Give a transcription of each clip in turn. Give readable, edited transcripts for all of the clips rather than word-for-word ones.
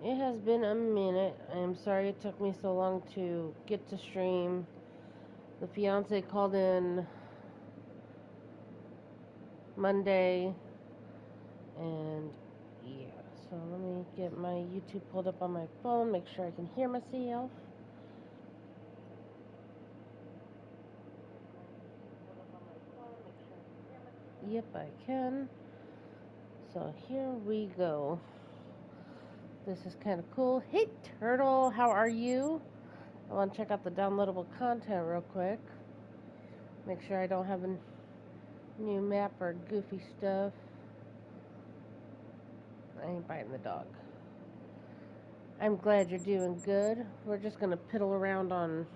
It has been a minute. I am sorry it took me so long to get to stream. The fiance called in Monday, and yeah. So let me get my YouTube pulled up on my phone, make sure I can hear myself. Yep, I can. So here we go. This is kind of cool. Hey, Turtle, how are you? I want to check out the downloadable content real quick. Make sure I don't have a new map or goofy stuff. I ain't biting the dog. I'm glad you're doing good. We're just going to piddle around on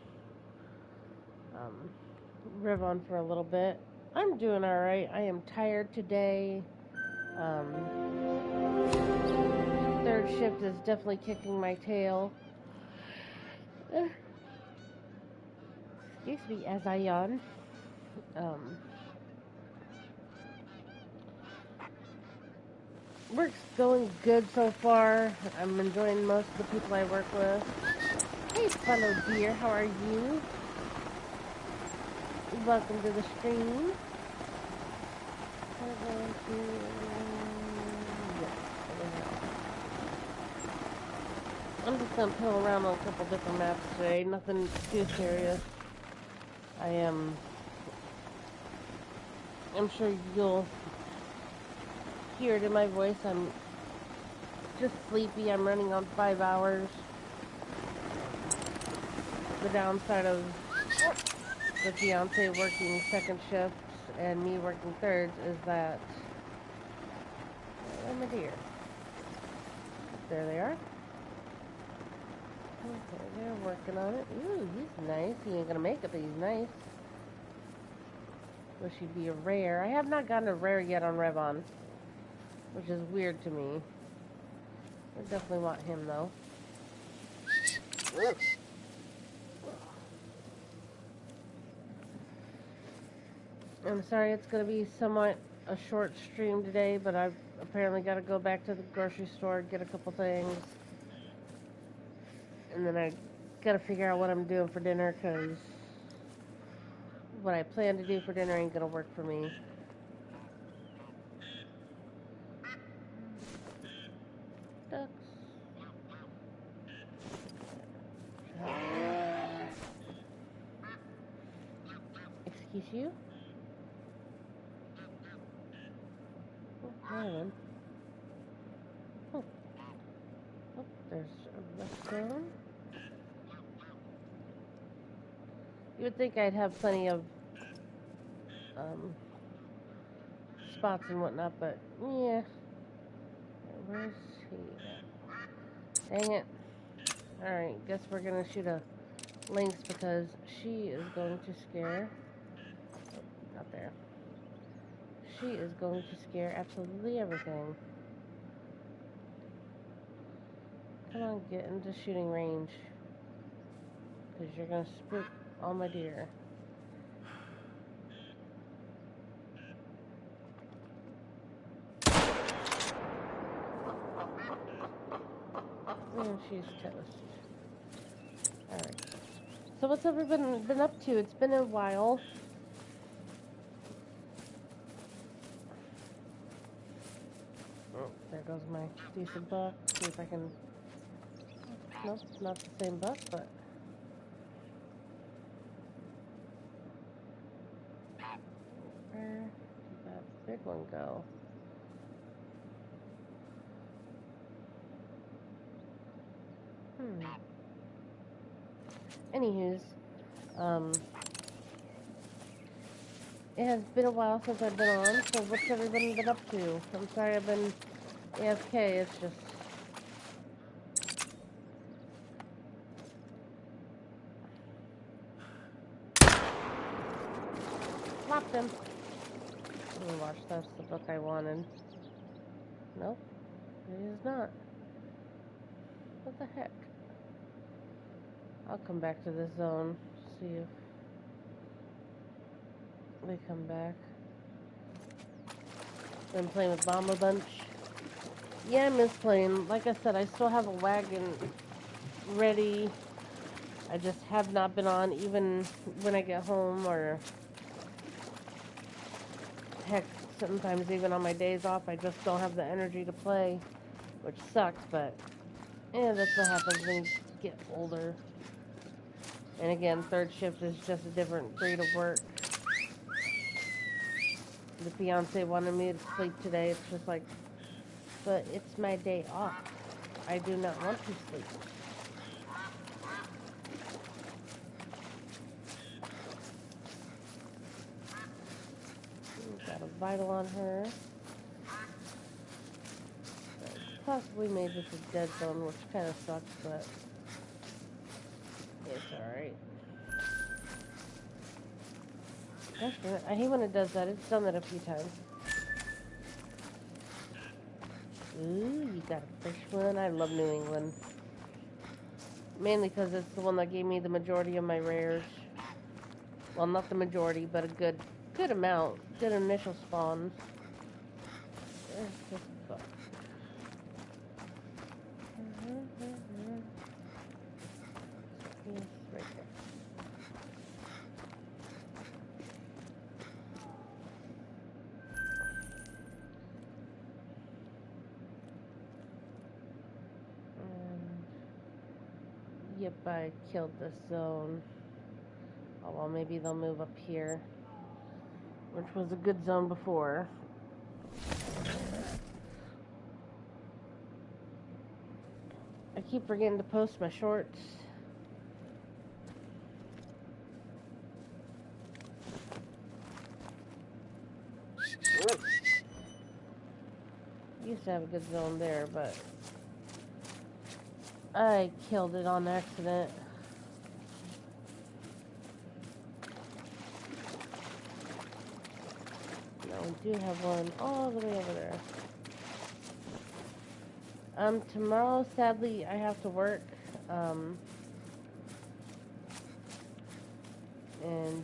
Rivon for a little bit. I'm doing alright. I am tired today. Third shift is definitely kicking my tail. Excuse me as I yawn. Work's going good so far. I'm enjoying most of the people I work with. Hey, fellow dear, how are you? Welcome to the stream. I'm just gonna piddle around on a couple different maps today. Nothing too serious. I'm sure you'll hear it in my voice. I'm just sleepy. I'm running on 5 hours. The downside of the fiance working second shifts and me working thirds is that... Where are my deer? There they are. Okay, they're working on it. Ooh, he's nice. He ain't gonna make it, but he's nice. Wish he'd be a rare. I have not gotten a rare yet on Revon, which is weird to me. I definitely want him, though. I'm sorry it's going to be somewhat a short stream today, but I've apparently got to go back to the grocery store, get a couple things. And then I got to figure out what I'm doing for dinner, because what I plan to do for dinner ain't going to work for me. Ducks. Excuse you? Oh, Marilyn. Oh. Oh, there's a restaurant. You would think I'd have plenty of spots and whatnot, but yeah. Where's he at? Dang it. Alright, guess we're gonna shoot a Lynx because she is going to scare... Oh, not there. She is going to scare absolutely everything. Come on, get into shooting range. Because you're gonna spook all my deer. And she's toast. Alright. So what's everyone been up to? It's been a while. Oh, there goes my decent buck. See if I can... Nope, not the same buck, but... Where did that big one go? Anywho's, it has been a while since I've been on, so what's everybody been up to? I'm sorry I've been AFK, it's just... Locked him. Let me watch, that's the book I wanted. Nope, it is not. What the heck? I'll come back to this zone, see if they come back. Been playing with Bomb a bunch. Yeah, I miss playing. Like I said, I still have a wagon ready. I just have not been on even when I get home, or heck, sometimes even on my days off, I just don't have the energy to play, which sucks, but yeah, that's what happens when you get older. And again, third shift is just a different breed of work. The fiance wanted me to sleep today. It's just like, but it's my day off. I do not want to sleep. Got a vital on her. Possibly made this a dead zone, which kind of sucks, but it's alright. Gosh darn it, I hate when it does that. It's done that a few times. Ooh, you got a fresh one. I love New England. Mainly because it's the one that gave me the majority of my rares. Well, not the majority, but a good amount. Good initial spawns. There's this book. Yes, right there. Yep, I killed this zone. Oh, well, maybe they'll move up here, which was a good zone before. I keep forgetting to post my shorts. Used to have a good zone there, but I killed it on accident. No, we do have one all the way over there. Tomorrow, sadly, I have to work. And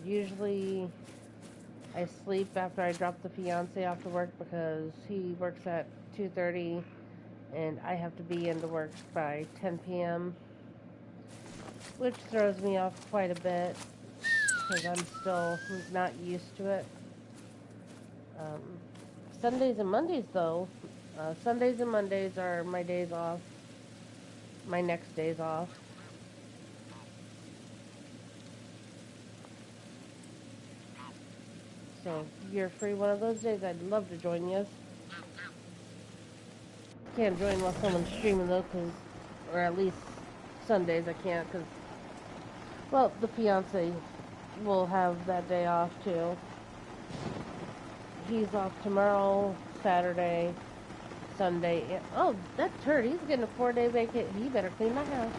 usually I sleep after I drop the fiance off to work because he works at 2:30 and I have to be into work by 10 p.m., which throws me off quite a bit because I'm still not used to it. Sundays and Mondays, though, Sundays and Mondays are my days off, my next days off. So if you're free one of those days, I'd love to join you. Can't join while someone's streaming though, or at least Sundays I can't, because, well, the fiance will have that day off too. He's off tomorrow, Saturday, Sunday. Oh, that turd, he's getting a 4-day vacation. He better clean my house.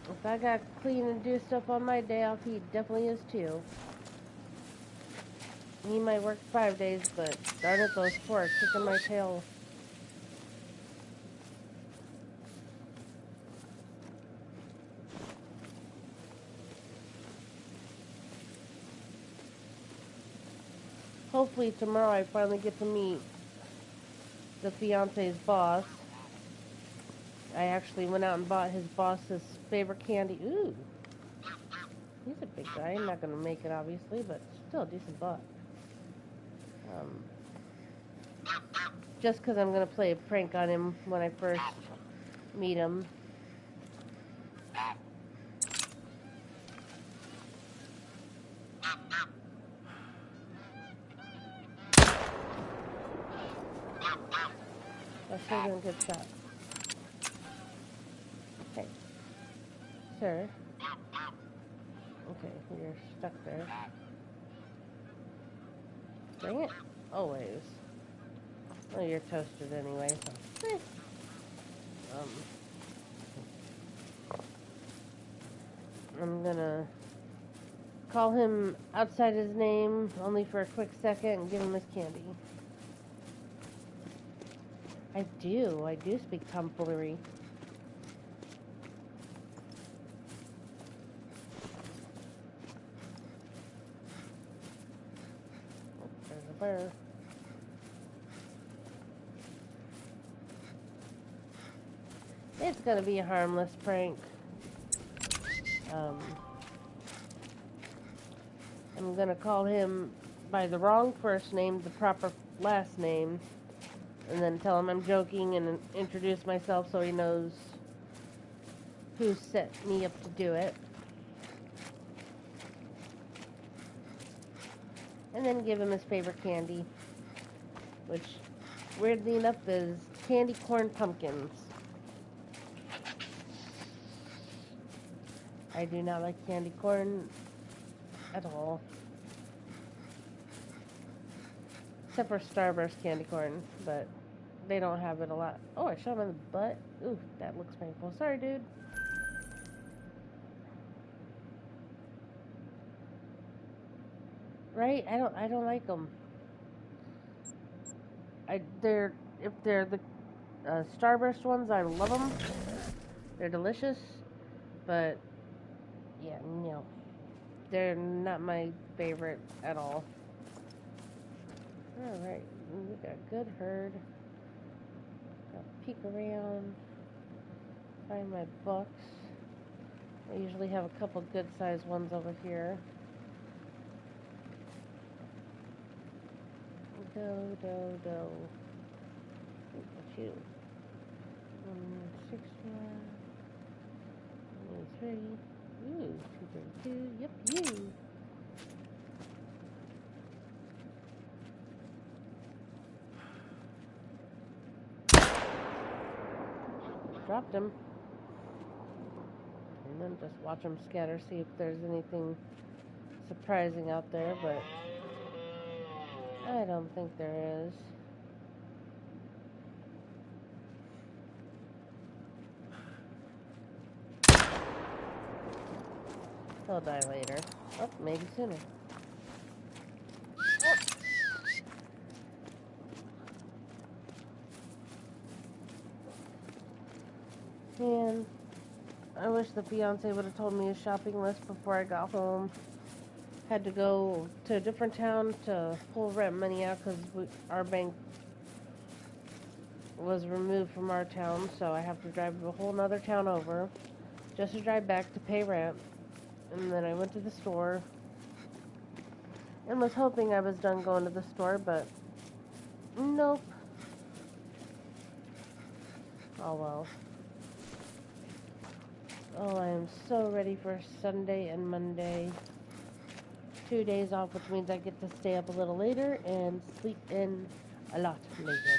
If I got to clean and do stuff on my day off, he definitely is too. He might work 5 days, but darn it, those 4 are kicking my tail. Hopefully tomorrow I finally get to meet the fiance's boss. I actually went out and bought his boss's favorite candy. Ooh. He's a big guy. I'm not going to make it, obviously, but still a decent buck. Just because I'm going to play a prank on him when I first meet him. That should have been a good shot. Hey. Sir. Okay, you're stuck there. Dang it. Always. Well, you're toasted anyway, so. I'm gonna call him outside his name only for a quick second and give him his candy. I do speak tomfoolery. Oh, there's a fire. It's gonna be a harmless prank. I'm gonna call him by the wrong first name, the proper last name, and then tell him I'm joking and introduce myself so he knows who set me up to do it. And then give him his favorite candy, which, weirdly enough, is candy corn pumpkins. I do not like candy corn at all. Except for Starburst candy corn, but they don't have it a lot. Oh, I shot him in the butt. Ooh, that looks painful. Sorry, dude. Right? I don't like them. If they're the Starburst ones, I love them. They're delicious, but yeah, no, they're not my favorite at all. All right, we got a good herd. I'll peek around, find my bucks. I usually have a couple good-sized ones over here. Doe. What's you? 161. 23. Ooh, 232. Yep, you. Dropped him. And then just watch them scatter, see if there's anything surprising out there, but I don't think there is. He'll die later. Oh, maybe sooner. Man, I wish the fiance would have told me his shopping list before I got home. Had to go to a different town to pull rent money out because our bank was removed from our town, so I have to drive to a whole nother town over just to drive back to pay rent. And then I went to the store and was hoping I was done going to the store, but nope. Oh well. Oh, I am so ready for Sunday and Monday. 2 days off, which means I get to stay up a little later and sleep in a lot later.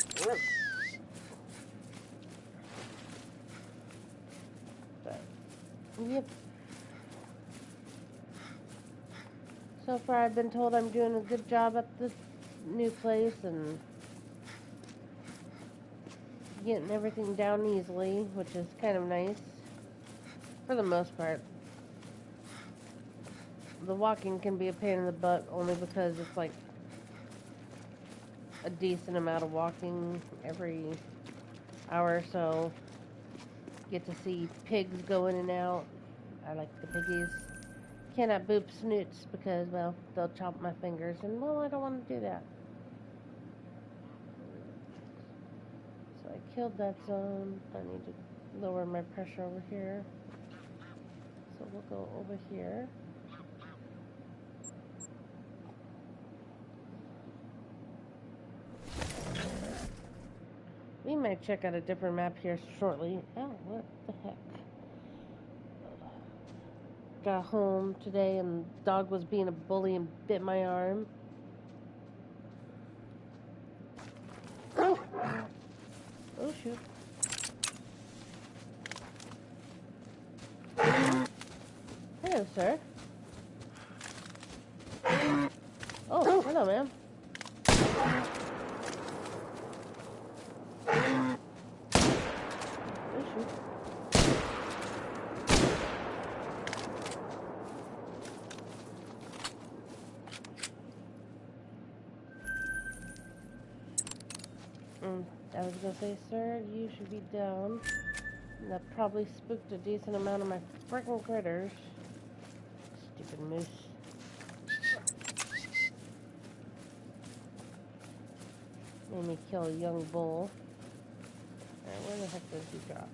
But, yep. So far I've been told I'm doing a good job at this new place and getting everything down easily, which is kind of nice. For the most part. The walking can be a pain in the butt only because it's like a decent amount of walking every hour or so. Get to see pigs go in and out. I like the piggies. Cannot boop snoots because, well, they'll chop my fingers and, well, I don't want to do that. So I killed that zone. I need to lower my pressure over here. So we'll go over here. We might check out a different map here shortly. Oh, what the heck? Got home today and the dog was being a bully and bit my arm. Oh shoot. Hello, sir. Oh, hello, ma'am. Oh shoot. I was gonna say, sir, you should be down. And that probably spooked a decent amount of my freaking critters. Stupid moose. Made me kill a young bull. Alright, where the heck did he drop?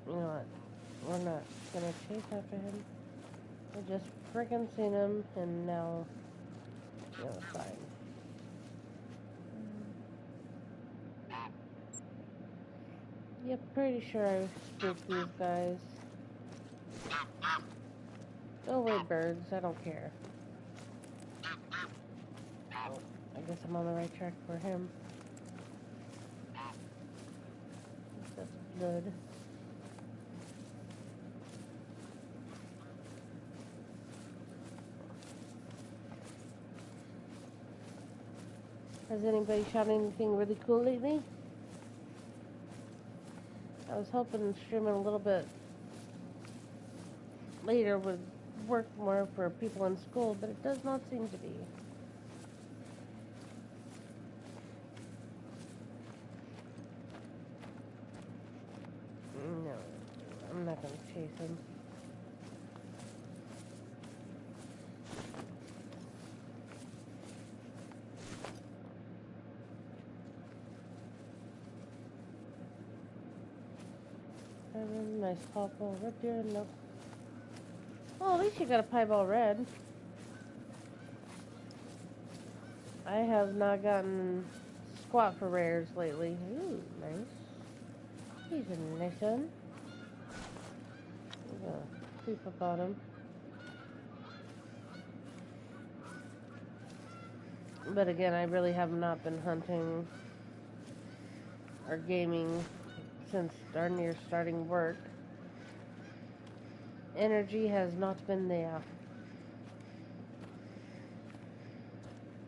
You know what? We're not gonna chase after him. I just freaking seen him, and now, you know, it's fine. Yep, pretty sure I spooked these guys. Go away, birds. I don't care. Oh, I guess I'm on the right track for him. That's blood. Has anybody shot anything really cool lately? I was hoping streaming a little bit later would work more for people in school, but it does not seem to be. No, I'm not going to chase him. Nice purple red deer. Nope. Well, at least you got a piebald red. I have not gotten squat for rares lately. Ooh, nice. He's a nice one. I'm gonna creep up on him. But again, I really have not been hunting or gaming since darn near starting work. Energy has not been there.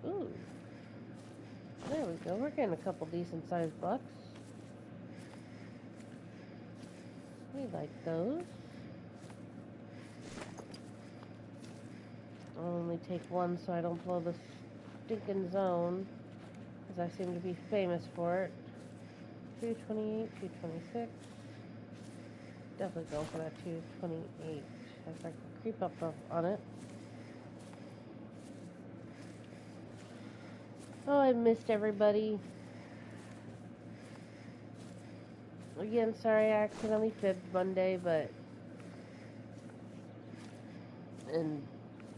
Ooh. There we go. We're getting a couple decent sized bucks. We like those. I'll only take one so I don't blow the stinking zone, because I seem to be famous for it. 228, 226. Definitely go for that 228 if I can creep up on it. Oh, I missed everybody. Again, sorry I accidentally fibbed Monday, but... And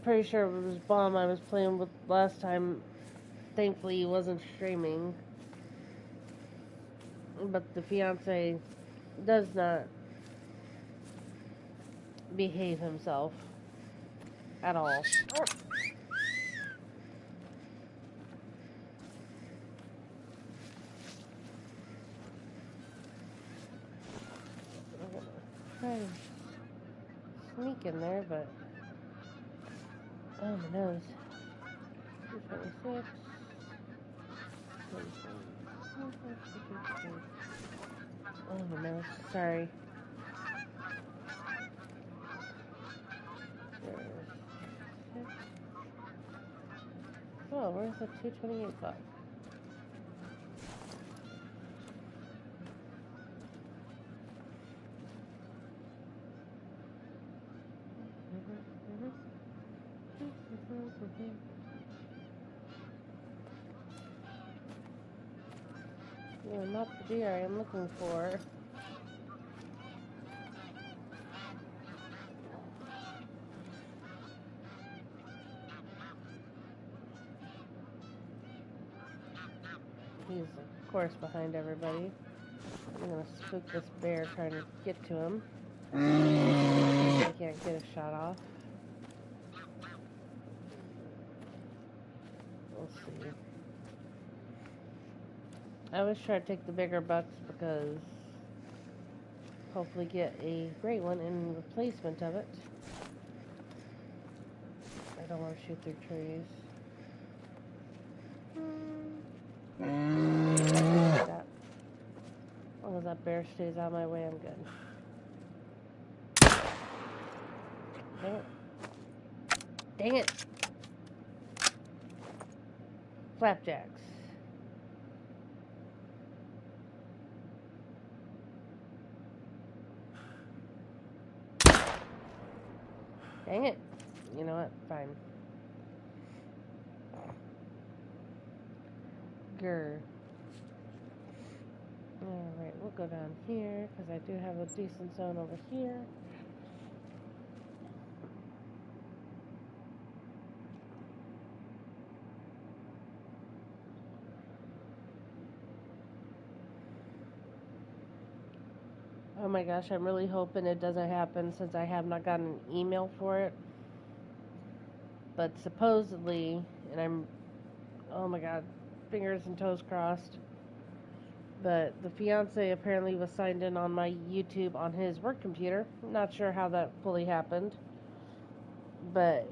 pretty sure it was Bomb I was playing with last time. Thankfully, he wasn't streaming. But the fiance does not behave himself at all. I'm gonna try to sneak in there, but oh my nose. 226. Oh my nose. Sorry. Oh, where's the 228 buck? No, not the deer I am looking for. He's, of course, behind everybody. I'm gonna spook this bear trying to get to him. I can't get a shot off. We'll see. I always try to take the bigger bucks because hopefully get a great one in replacement of it. I don't want to shoot through trees. That. As long as that bear stays out of my way, I'm good. Dang it. Dang it! Flapjacks. Dang it. You know what? Fine. Grr. Alright, we'll go down here, because I do have a decent zone over here. Oh my gosh, I'm really hoping it doesn't happen since I have not gotten an email for it. But supposedly, and oh my god, fingers and toes crossed. But the fiance apparently was signed in on my YouTube on his work computer. Not sure how that fully happened. But,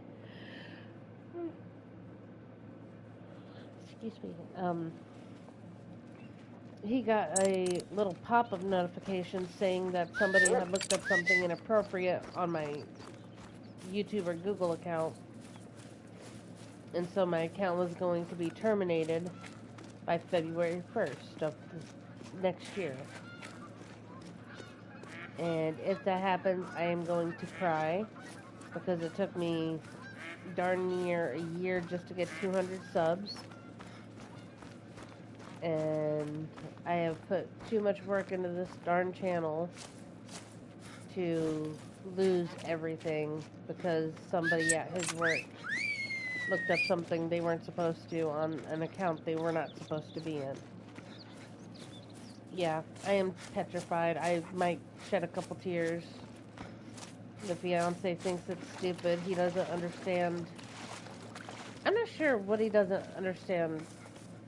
excuse me, he got a little pop-up notification saying that somebody had looked up something inappropriate on my YouTube or Google account. And so my account was going to be terminated by February 1st of next year. And if that happens, I am going to cry, because it took me darn near a year just to get 200 subs. And I have put too much work into this darn channel to lose everything because somebody at his work looked up something they weren't supposed to on an account they were not supposed to be in. Yeah, I am petrified. I might shed a couple tears. The fiance thinks it's stupid. He doesn't understand. I'm not sure what he doesn't understand,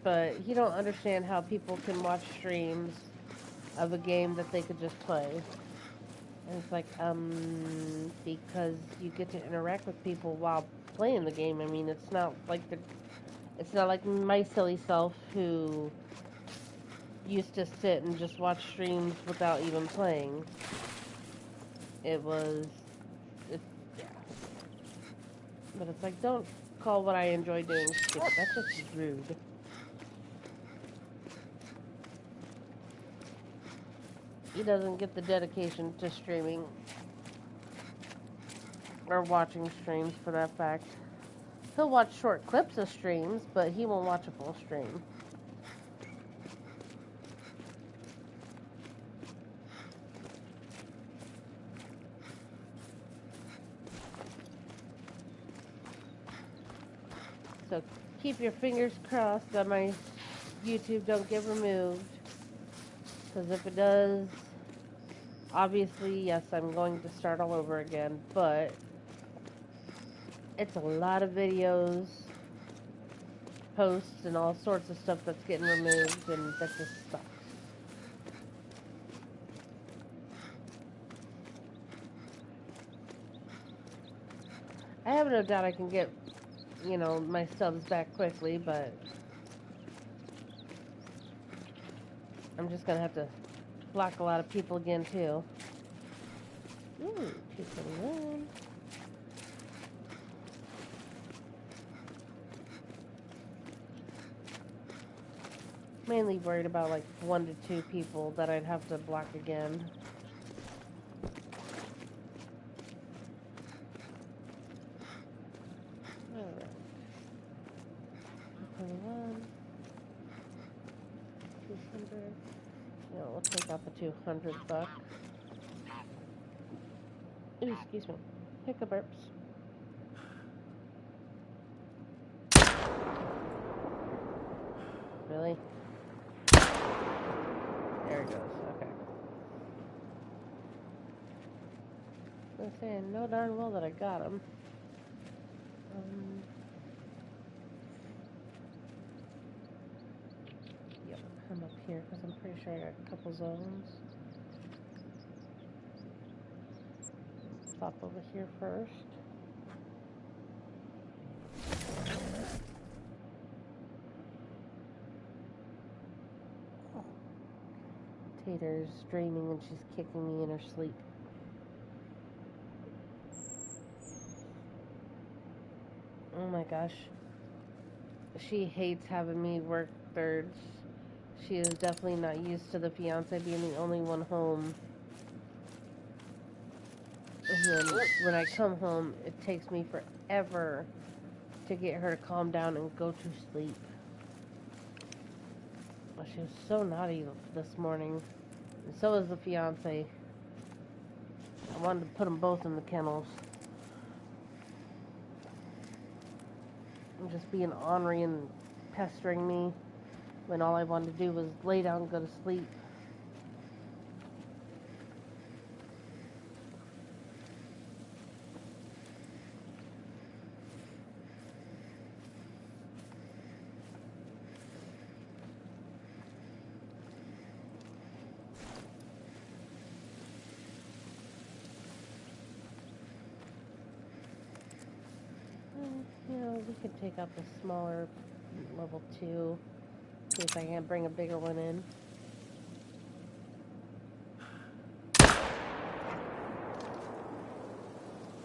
but he don't understand how people can watch streams of a game that they could just play. And it's like, because you get to interact with people while playing the game. I mean, it's not like my silly self who used to sit and just watch streams without even playing. Yeah. But it's like, don't call what I enjoy doing stupid. That's just rude. He doesn't get the dedication to streaming. Or watching streams, for that fact. He'll watch short clips of streams, but he won't watch a full stream. So keep your fingers crossed that my YouTube don't get removed. Because if it does, obviously, yes, I'm going to start all over again. But it's a lot of videos, posts, and all sorts of stuff that's getting removed, and that just sucks. I have no doubt I can get, my subs back quickly, but I'm just gonna have to block a lot of people again, too. Ooh, 221. Mainly worried about like 1 to 2 people that I'd have to block again. Alright. 221. 200. Yeah, we'll take out the 200 bucks. Ooh, excuse me. Hiccup burps. Really? There it goes. Okay. I was saying, no darn well that I got him. Yep, I'm up here because I'm pretty sure I got a couple zones. Stop over here first. Tater's dreaming and she's kicking me in her sleep. Oh my gosh. She hates having me work thirds. She is definitely not used to the fiance being the only one home. And when I come home, it takes me forever to get her to calm down and go to sleep. Well, she was so naughty this morning. And so was the fiance. I wanted to put them both in the kennels. And just being ornery and pestering me when all I wanted to do was lay down and go to sleep. You know, we could take out the smaller level 2. See if I can bring a bigger one in.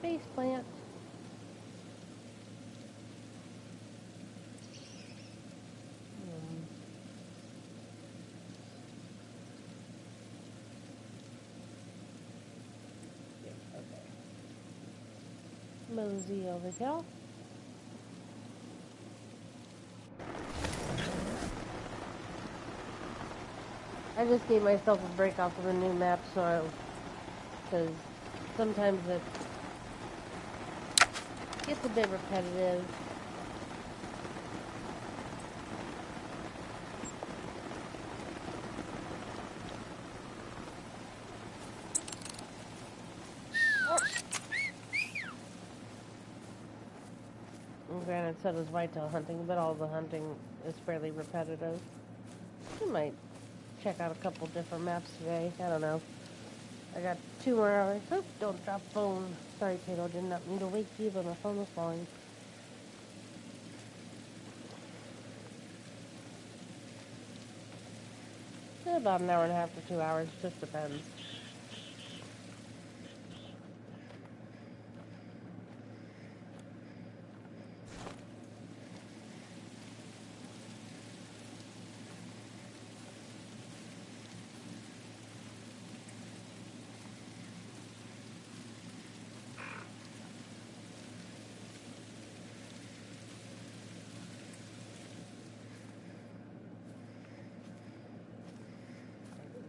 Face plant. Okay. Mosey over here. I just gave myself a break off of the new map, so because sometimes it gets a bit repetitive. And granted, so does whitetail hunting, but all the hunting is fairly repetitive. I might check out a couple different maps today. I don't know. I got 2 more hours. Oop, don't drop phone. Sorry, Tato, did not mean to wake you, but my phone was falling. About an hour and a half to 2 hours, just depends.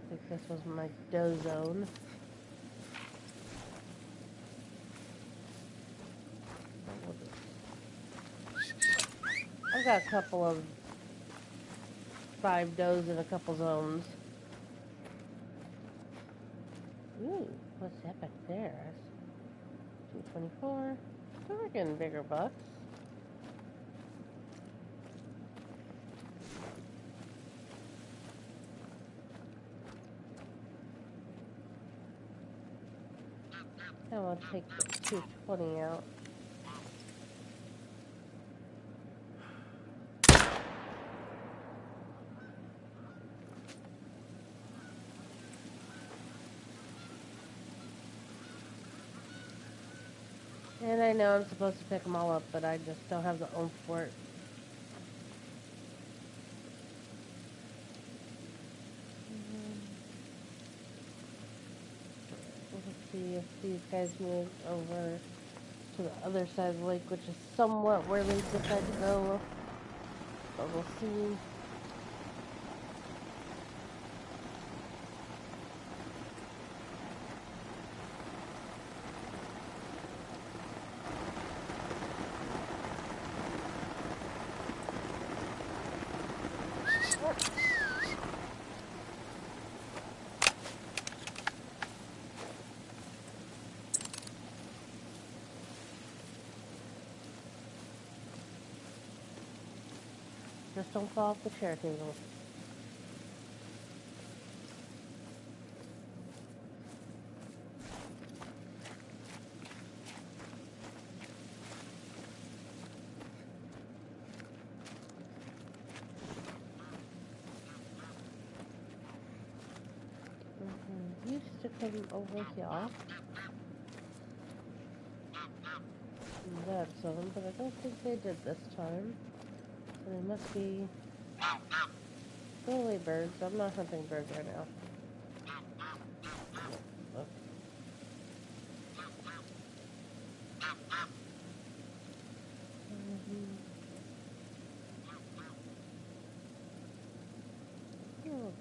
I think this was my doe zone. I've got a couple of 5 does in a couple zones. Ooh, what's that back there? 224. So we're getting bigger bucks. Now I'll take the 220 out. And I know I'm supposed to pick them all up, but I just don't have the oomph for it. Let's see if these guys move over to the other side of the lake, which is somewhat where they decide to go. But we'll see. Just don't fall off the chair table. Used to come over here. That's on, but I don't think they did this time. So they must be... Go away, birds. I'm not hunting birds right now.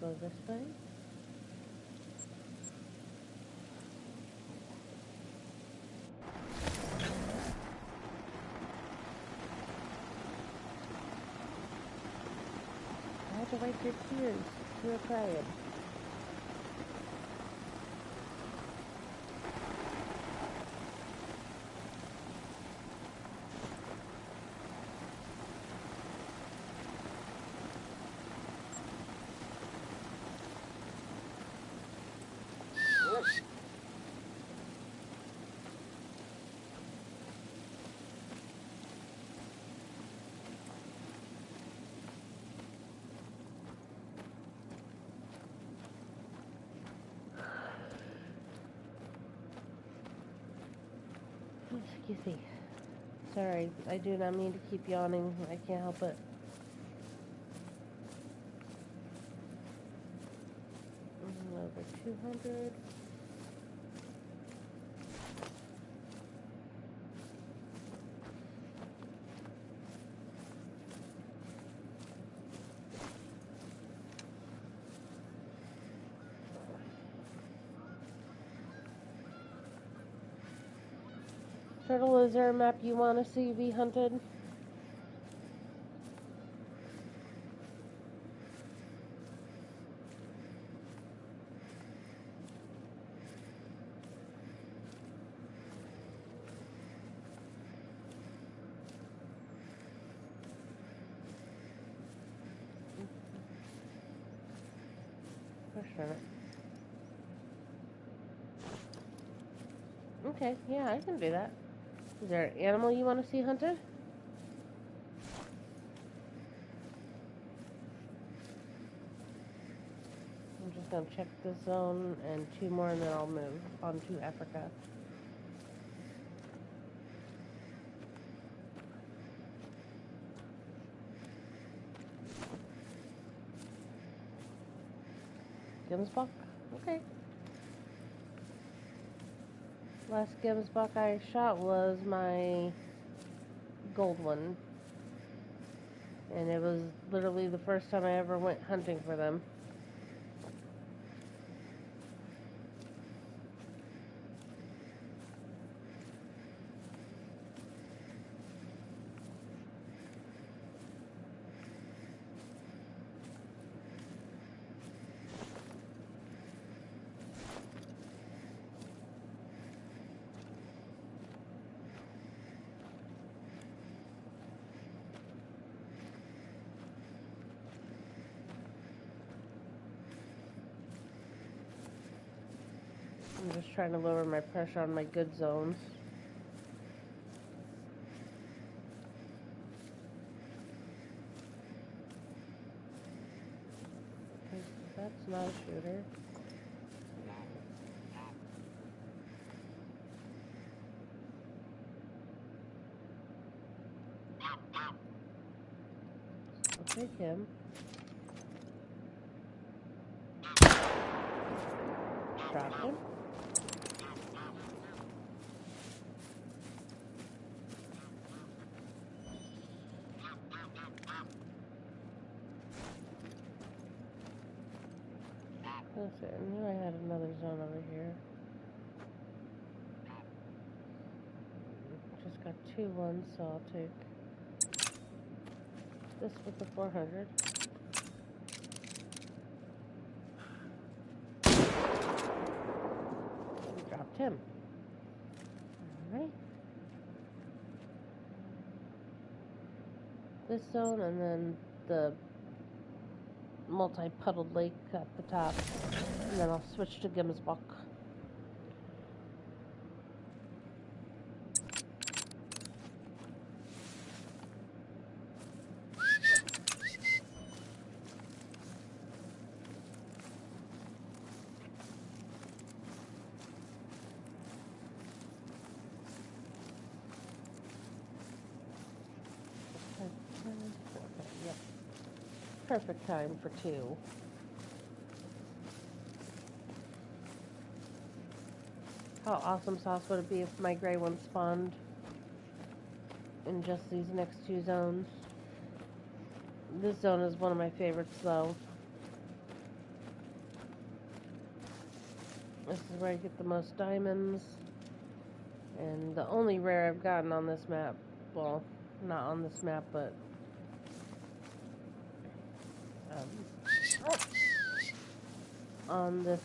go this way. I had to wipe your tears. You were crying. Excuse me. Sorry, I do not mean to keep yawning. I can't help it. Over 200. Turtle, is there a map you want to see be hunted? Sure. Okay, yeah, I can do that. Is there an animal you want to see hunted? I'm just going to check this zone and 2 more and then I'll move on to Africa. Gemsbok? Okay. Last Gemsbok I shot was my gold one. And it was literally the first time I ever went hunting for them. I'm just trying to lower my pressure on my good zones. That's not a shooter. I'll take him. Dropped him. Listen, I knew I had another zone over here. Just got 2 ones, so I'll take this with the 400. Dropped him. Alright. This zone and then the multi-puddled lake at the top. And then I'll switch to Gemsbok. Yep. Perfect time for 2. How awesome sauce would it be if my gray one spawned in just these next 2 zones? This zone is one of my favorites though. This is where I get the most diamonds. And the only rare I've gotten on this map, well, not on this map, but on this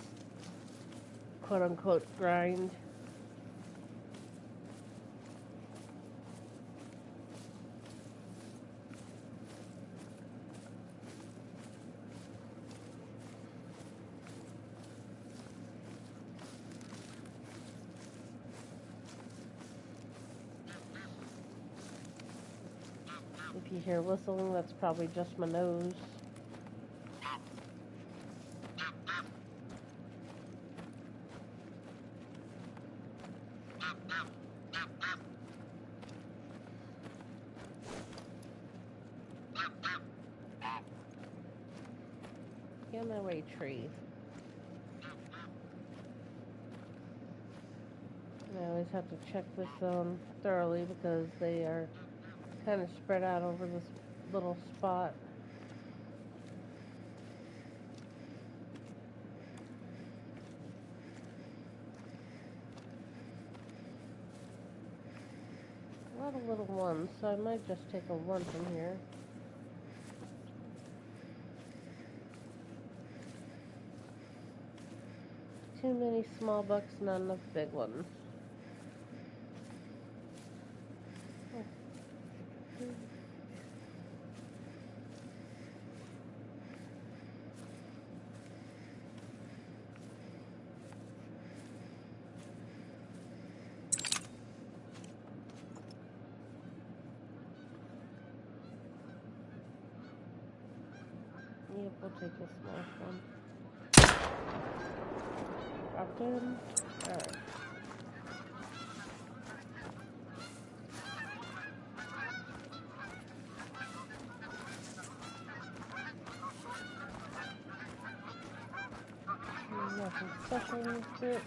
quote-unquote grind. If you hear whistling, that's probably just my nose. Get in my way, tree. And I always have to check this zone thoroughly because they are kind of spread out over this little spot. A lot of little ones, so I might just take a one from here. Too many small bucks, not enough big ones. Yep, we'll take this small one. Dropped in. Alright. Nothing special in this bit.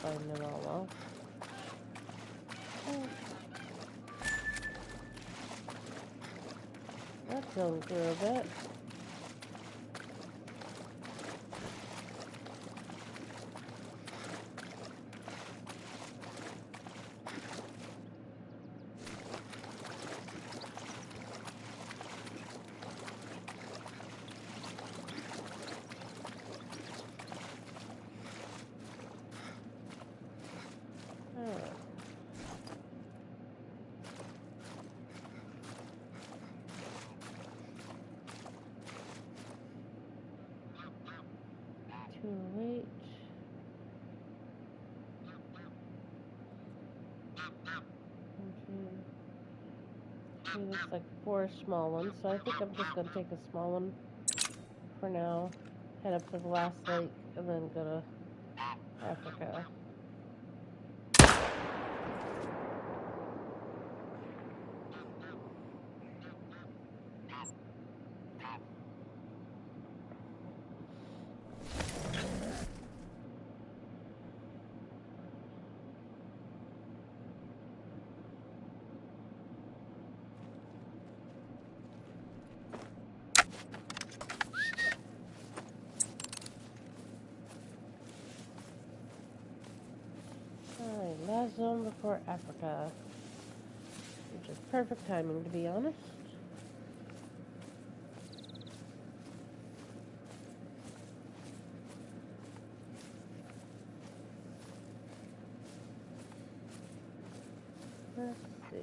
Find it all off. That's going through a bit. Wait. Looks like 4 small ones, so I think I'm just gonna take a small one for now. Head up to the last lake and then go to Africa. Alright, last zone before Africa. Which is perfect timing, to be honest. Let's see.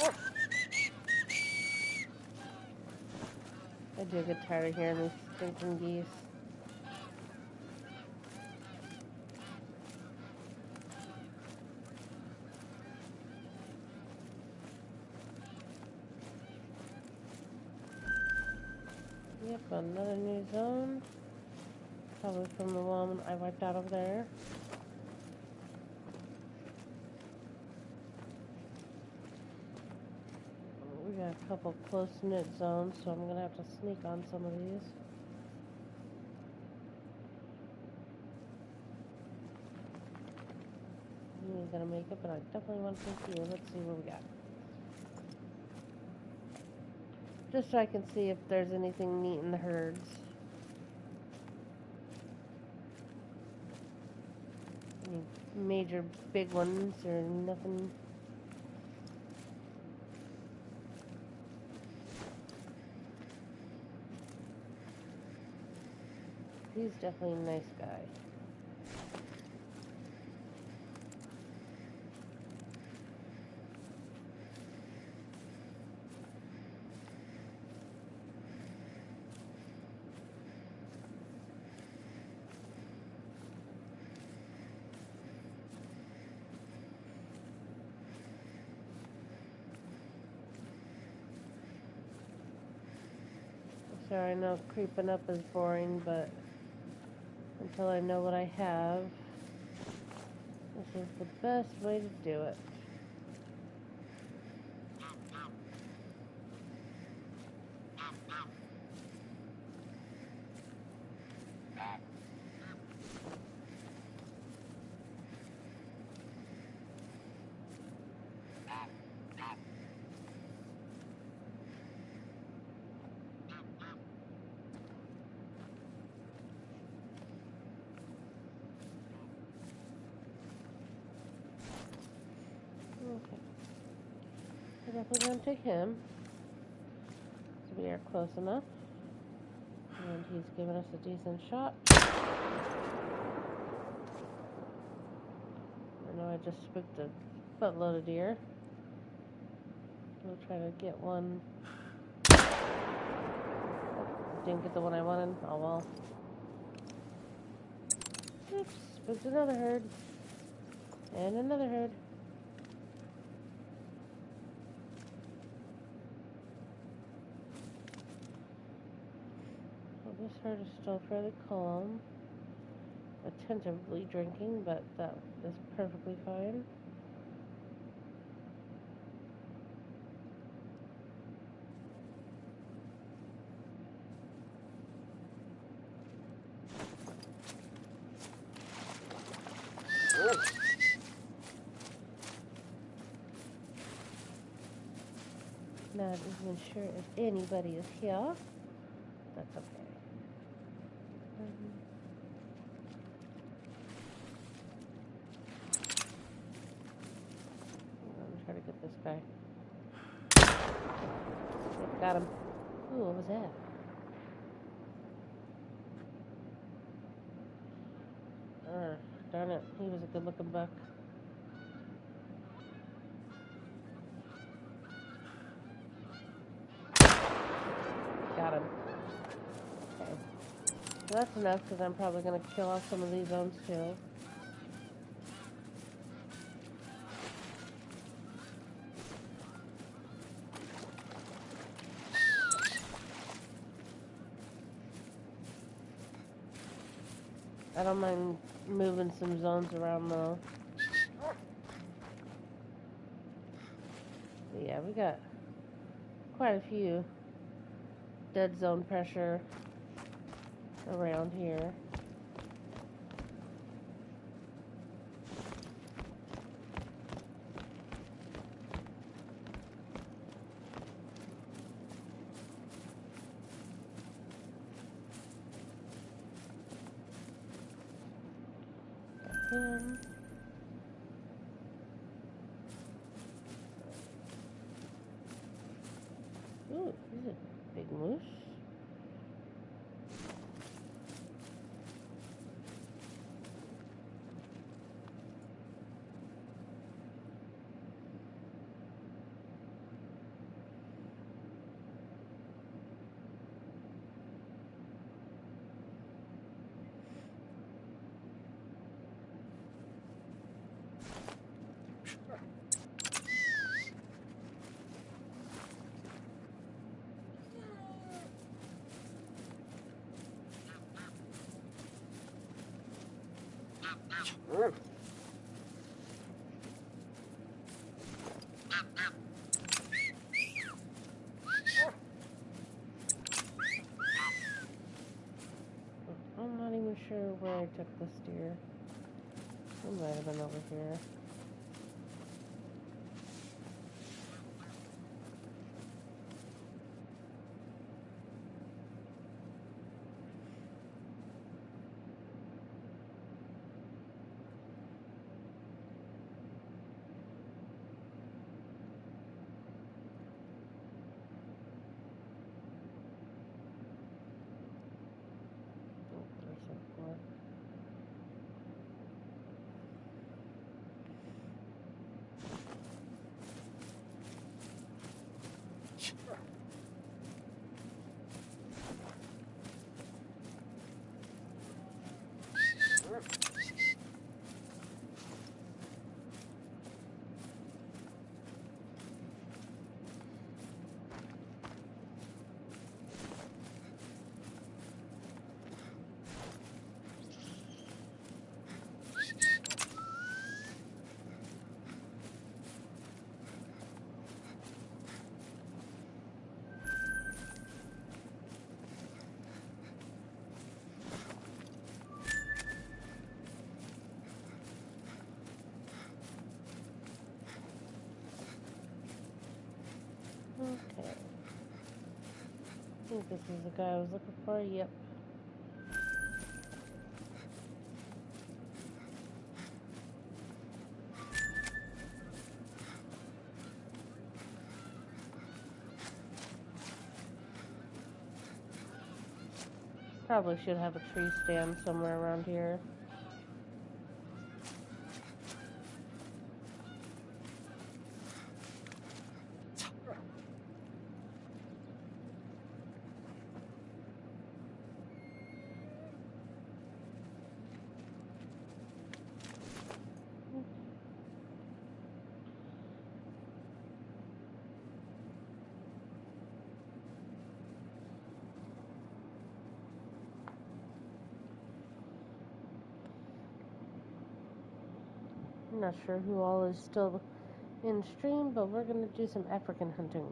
Oh. I do get tired of hearing these stinking geese. Yep, another new zone. Probably from the one I wiped out over there. couple close-knit zones, so I'm gonna have to sneak on some of these. You ain't gonna make it, but I definitely want to take you. Let's see what we got. Just so I can see if there's anything neat in the herds. Any major big ones or nothing. He's definitely a nice guy. Sorry, I know creeping up is boring, but until I know what I have, this is the best way to do it. Okay. We're definitely going to take him. So we are close enough. And he's giving us a decent shot. I know I just spooked a buttload of deer. We'll try to get one. Didn't get the one I wanted. Oh well. Oops. Spooked another herd. And another herd. Well, this herd is still fairly calm. Attentively drinking, but that is perfectly fine. Not even sure if anybody is here. That's okay. I'm gonna try to get this guy. Yep, got him. Ooh, what was that? Darn it. He was a good looking buck. Got him. Okay. So that's enough because I'm probably going to kill off some of these zones too. I don't mind moving some zones around though. But yeah, we got quite a few dead zone pressure around here. Him. Ooh, he's a big moose. sure where I took the steer. It might have been over here. Oh, there's a blood. Okay. I think this is the guy I was looking for. Yep. Probably should have a tree stand somewhere around here. I'm not sure who all is still in stream, but we're gonna do some African hunting.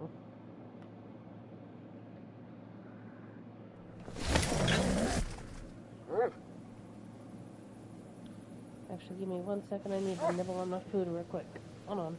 Actually, give me 1 second. I need to nibble on my food real quick. Hold on.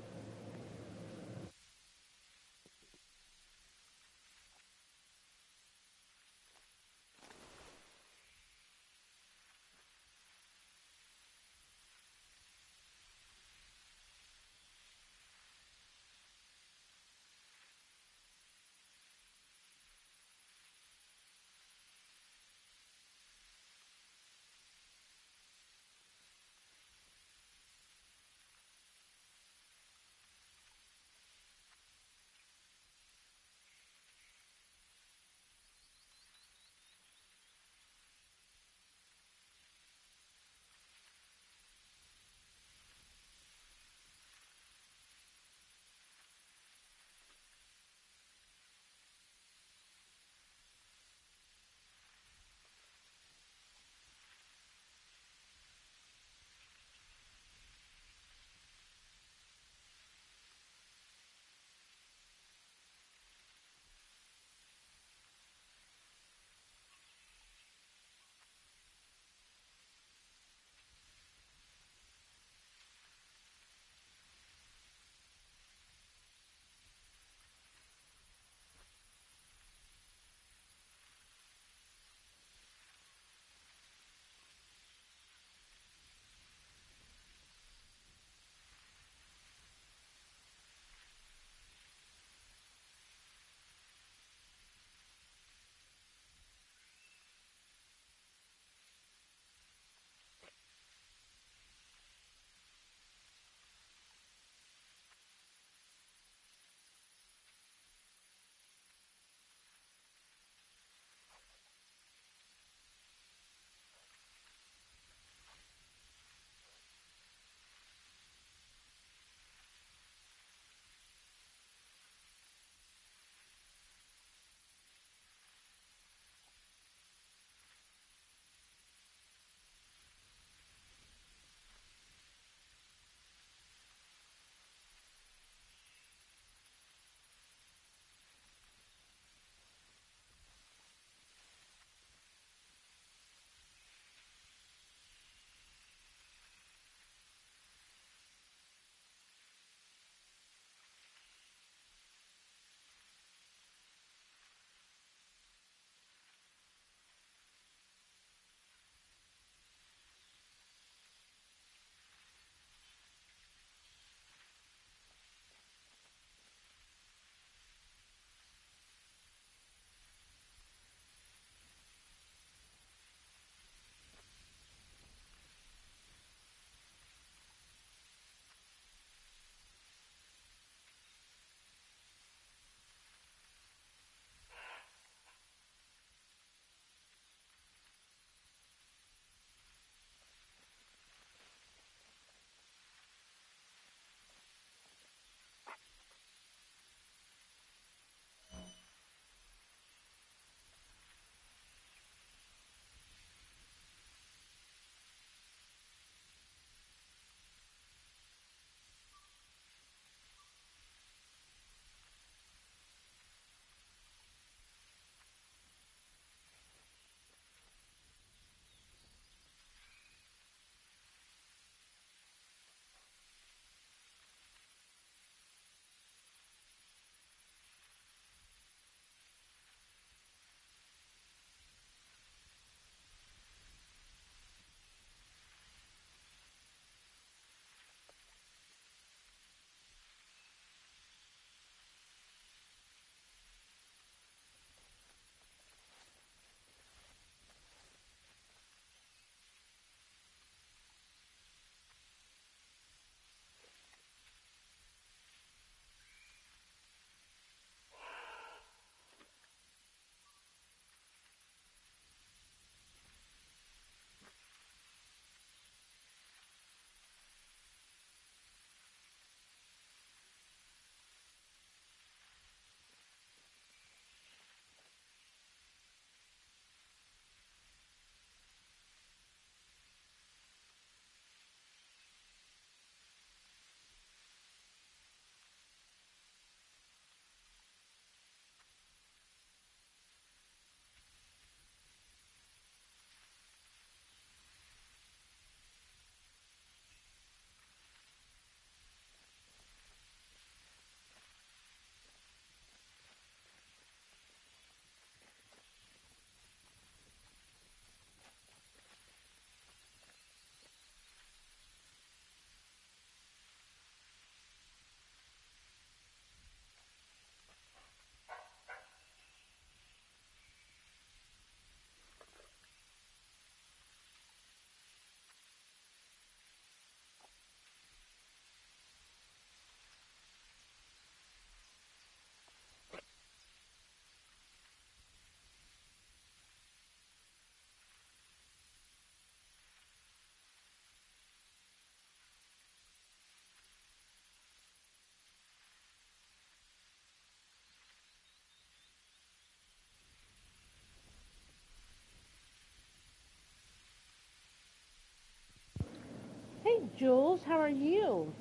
Jules, how are you?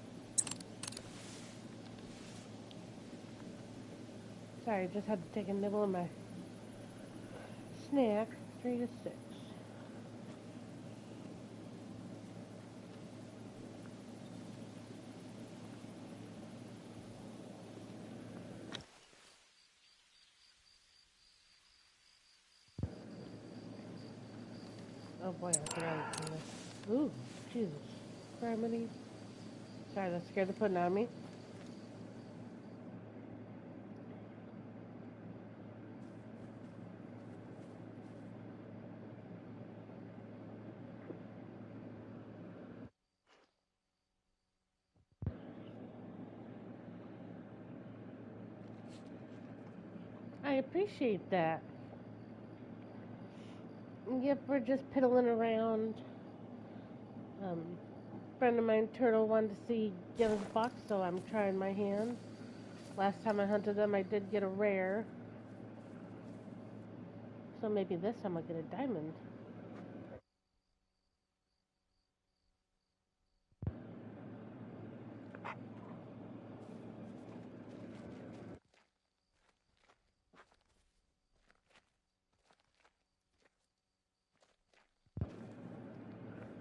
Sorry, I just had to take a nibble of my snack. 3 to 6. Oh boy, I forgot to do this. Ooh, Jesus. Criminy. Sorry, that scared the pudding out of me. I appreciate that. Yep, we're just piddling around. Friend of mine, Turtle, wanted to see get his box, so I'm trying my hand. Last time I hunted them, I did get a rare. So maybe this time I'll get a diamond.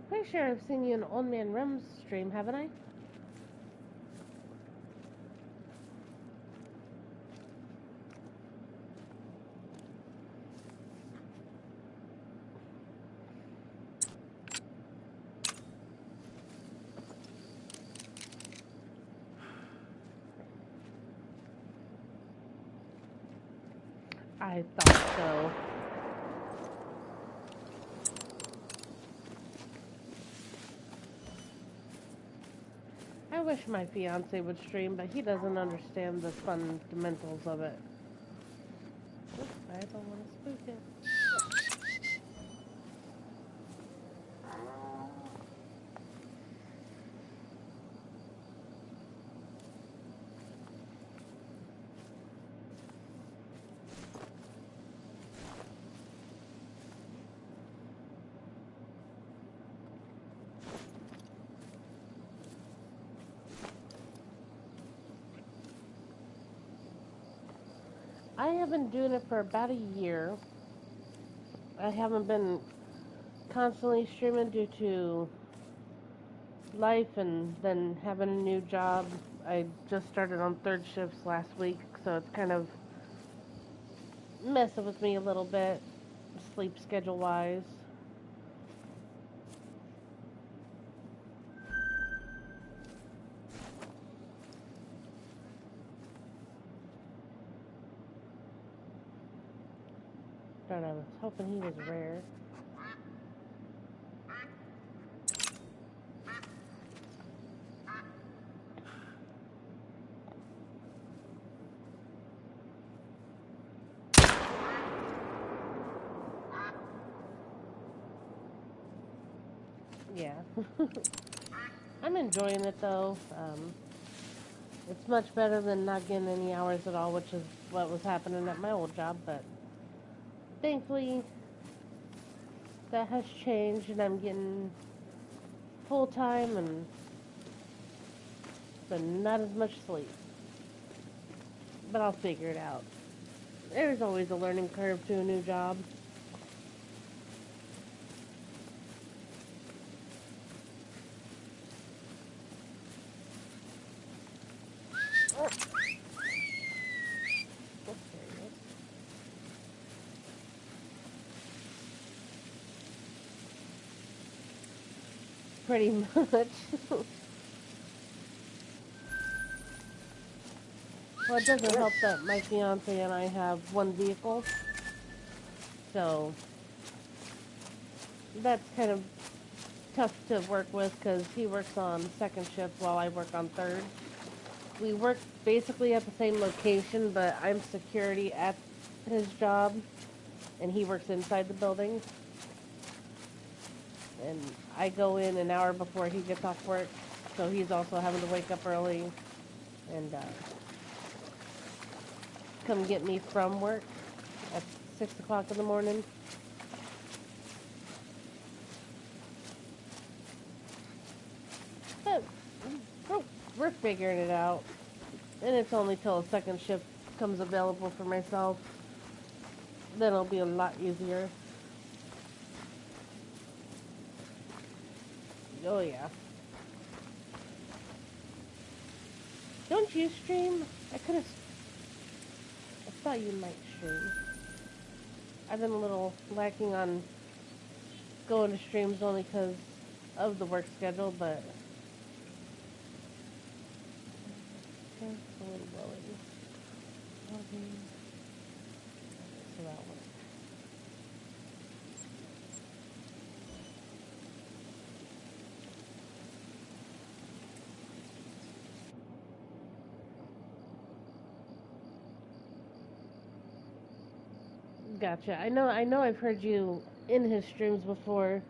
Pretty sure I've seen you in Old Man Rum's stream, haven't I? I thought so. I wish my fiance would stream, but he doesn't understand the fundamentals of it. Oops, I don't want to spook it. I have been doing it for about a year. I haven't been constantly streaming due to life and then having a new job. I just started on third shifts last week, so it's kind of messing with me a little bit, sleep schedule wise. Darn, I was hoping he was rare. Yeah. I'm enjoying it though. It's much better than not getting any hours at all, which is what was happening at my old job, but thankfully that has changed and I'm getting full time and but not as much sleep. But I'll figure it out. There's always a learning curve to a new job. Pretty much. Well, it doesn't help that my fiance and I have one vehicle, so that's kind of tough to work with because he works on second shift while I work on third. We work basically at the same location, but I'm security at his job, and he works inside the building. And I go in an hour before he gets off work, so he's also having to wake up early and come get me from work at 6 o'clock in the morning. figuring it out. And it's only till a second shift comes available for myself. Then it'll be a lot easier. Oh yeah. Don't you stream? I thought you might stream. I've been a little lacking on going to streams only because of the work schedule, but so that one. Gotcha. I know I've heard you in his streams before,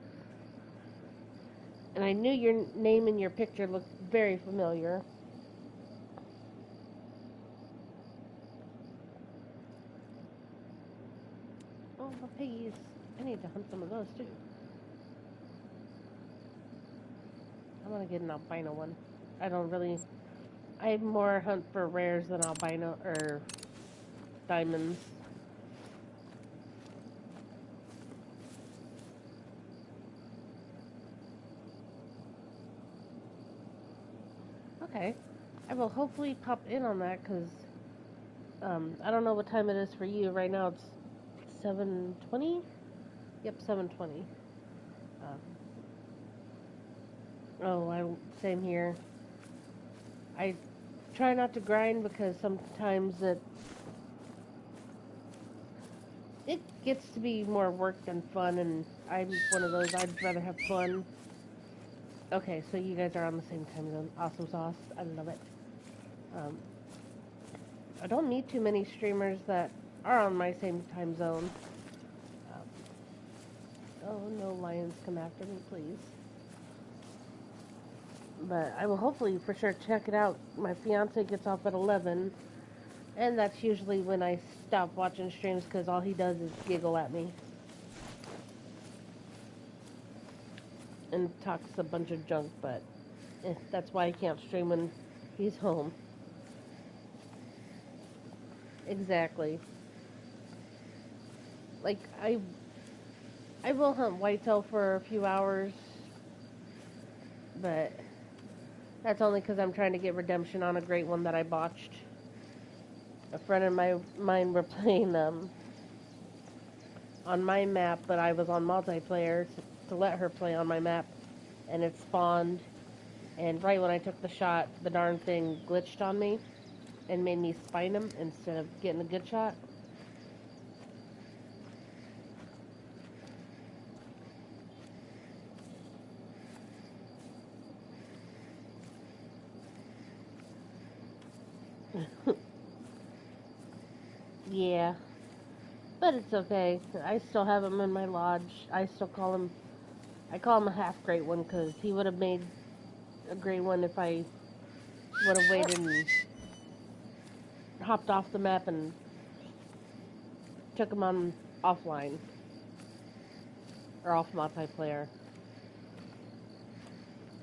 and I knew your name and your picture looked very familiar. Oh, the piggies. I need to hunt some of those too. I want to get an albino one. I more hunt for rares than albino or diamonds. Okay. I will hopefully pop in on that because I don't know what time it is for you. Right now it's 7:20? Yep, 7:20. Same here. I try not to grind because sometimes it gets to be more work than fun, and I'm one of those, I'd rather have fun. Okay, so you guys are on the same time zone. Awesome sauce. I love it. I don't meet too many streamers that are on my same time zone. Oh, no lions come after me, please. But I will hopefully for sure check it out. My fiance gets off at 11, and that's usually when I stop watching streams because all he does is giggle at me and talks a bunch of junk, but that's why I can't stream when he's home. Exactly. Like, I will hunt whitetail for a few hours, but that's only because I'm trying to get redemption on a great one that I botched. A friend of mine were playing on my map, but I was on multiplayer to let her play on my map, and it spawned, and right when I took the shot, the darn thing glitched on me and made me spine him instead of getting a good shot. Yeah, but it's okay. I still have him in my lodge. I call him a half great one because he would have made a great one if I would have waited and hopped off the map and took him on offline or off multiplayer.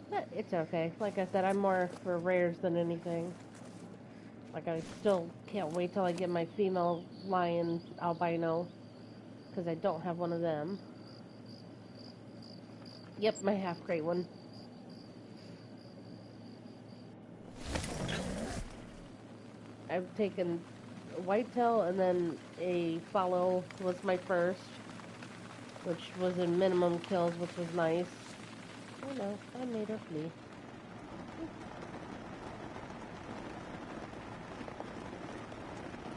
But it's okay. Like I said, I'm more for rares than anything. Like, I still can't wait till I get my female lion albino because I don't have one of them. Yep, my half great one. I've taken whitetail and then a follow was my first, which was in minimum kills, which was nice. Oh no, I made her flee.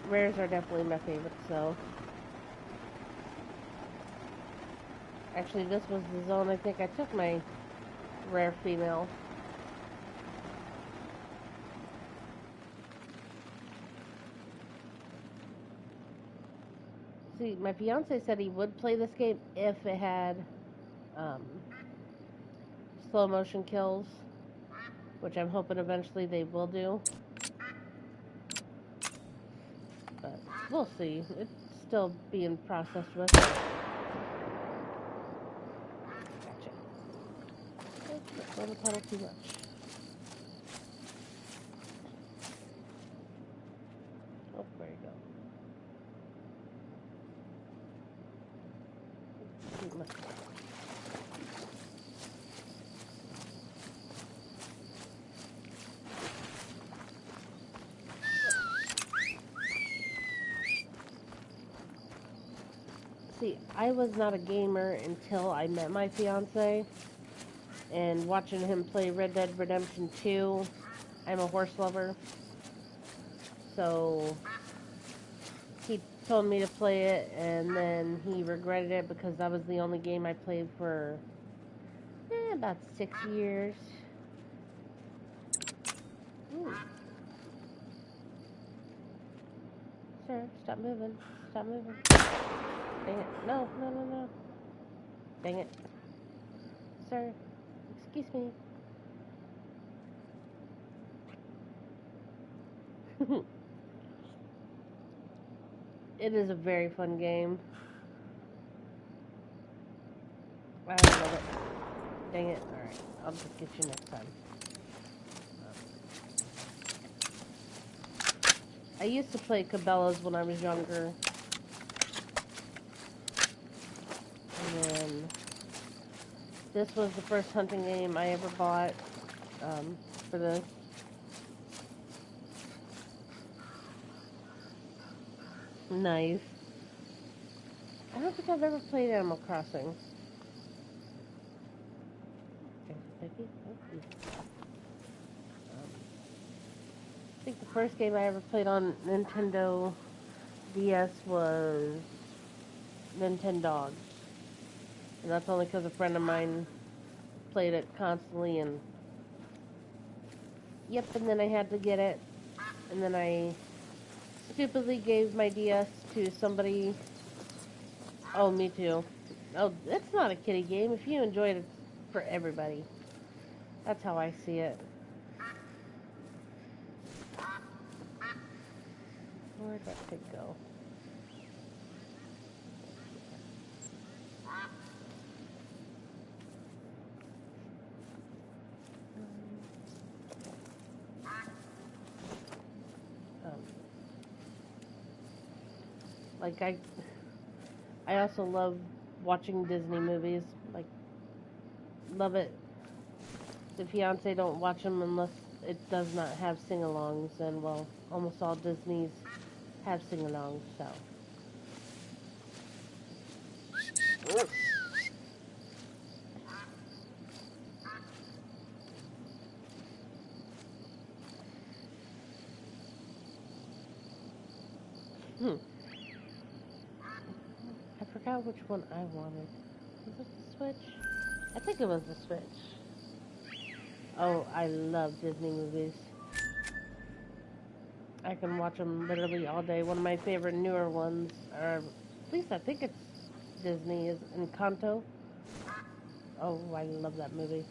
Rares are definitely my favorite, so. Actually, this was the zone I think I took my rare female. See, my fiance said he would play this game if it had slow motion kills, which I'm hoping eventually they will do. But we'll see. It's still being processed with. Gotcha. Don't go in the puddle too much. See, I was not a gamer until I met my fiance, and watching him play Red Dead Redemption 2, I'm a horse lover, so he told me to play it, and then he regretted it because that was the only game I played for about 6 years. Ooh. Sir, stop moving. Stop moving. Dang it. No, no, no, no. Dang it. Sir, excuse me. It is a very fun game. I love it. Dang it. Alright, I'll just get you next time. I used to play Cabela's when I was younger. And then this was the first hunting game I ever bought for this. Nice. I don't think I've ever played Animal Crossing. I think the first game I ever played on Nintendo DS was Nintendo. And that's only because a friend of mine played it constantly, and yep, and then I had to get it, and then I stupidly gave my DS to somebody. Oh, me too. Oh, it's not a kiddie game. If you enjoy it, it's for everybody. That's how I see it. Where'd that pig go? Like I also love watching Disney movies. Like, love it. The fiance don't watch them unless it does not have sing-alongs, and well, almost all Disney's have sing-alongs, so. I forgot which one I wanted. Was it the Switch? I think it was the Switch. Oh, I love Disney movies. I can watch them literally all day. One of my favorite newer ones, or at least I think it's Disney, is Encanto. Oh, I love that movie.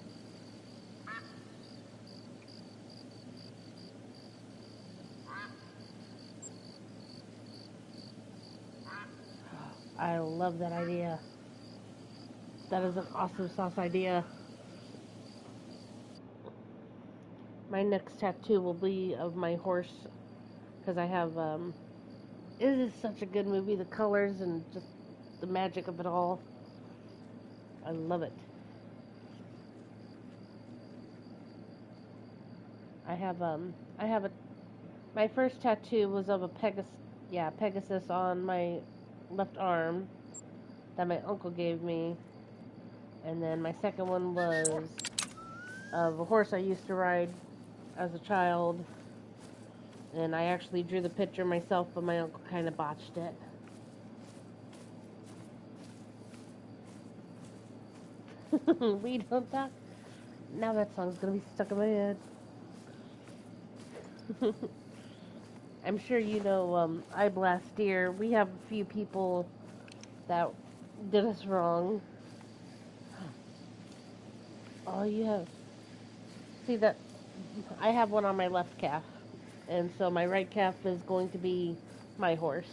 I love that idea. That is an awesome sauce idea. My next tattoo will be of my horse, because I have, it is such a good movie, the colors and just the magic of it all. I love it. I have a, my first tattoo was of a Pegasus on my left arm that my uncle gave me. And then my second one was of a horse I used to ride as a child. And I actually drew the picture myself, but my uncle kind of botched it. We don't talk. Now that song's gonna be stuck in my head. I'm sure you know, I Blast Deer. We have a few people that did us wrong. Oh, you have. See that? I have one on my left calf. And so my right calf is going to be my horse.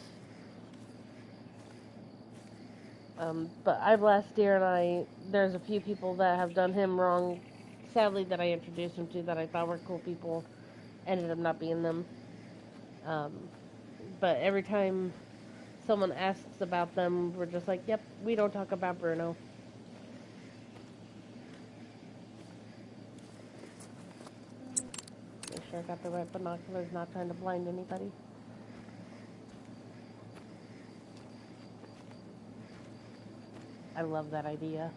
But I Blast Deer and there's a few people that have done him wrong, sadly, that I introduced him to that I thought were cool people, ended up not being them. Um, but every time someone asks about them, we're just like, yep, we don't talk about Bruno. Make sure I got the right binoculars, not trying to blind anybody. I love that idea.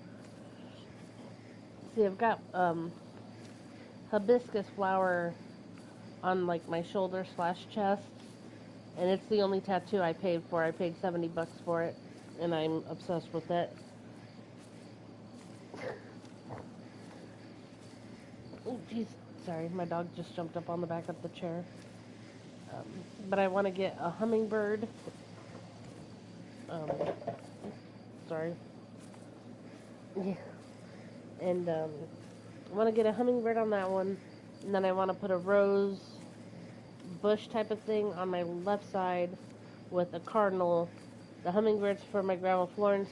See, I've got hibiscus flower on like my shoulder slash chest, and it's the only tattoo I paid for. I paid $70 for it, and I'm obsessed with it. Oh, jeez, sorry, my dog just jumped up on the back of the chair. Um, but I want to get a hummingbird. Um, sorry. Yeah. And I want to get a hummingbird on that one, and then I want to put a rose bush type of thing on my left side with a cardinal. The hummingbirds for my grandma Florence,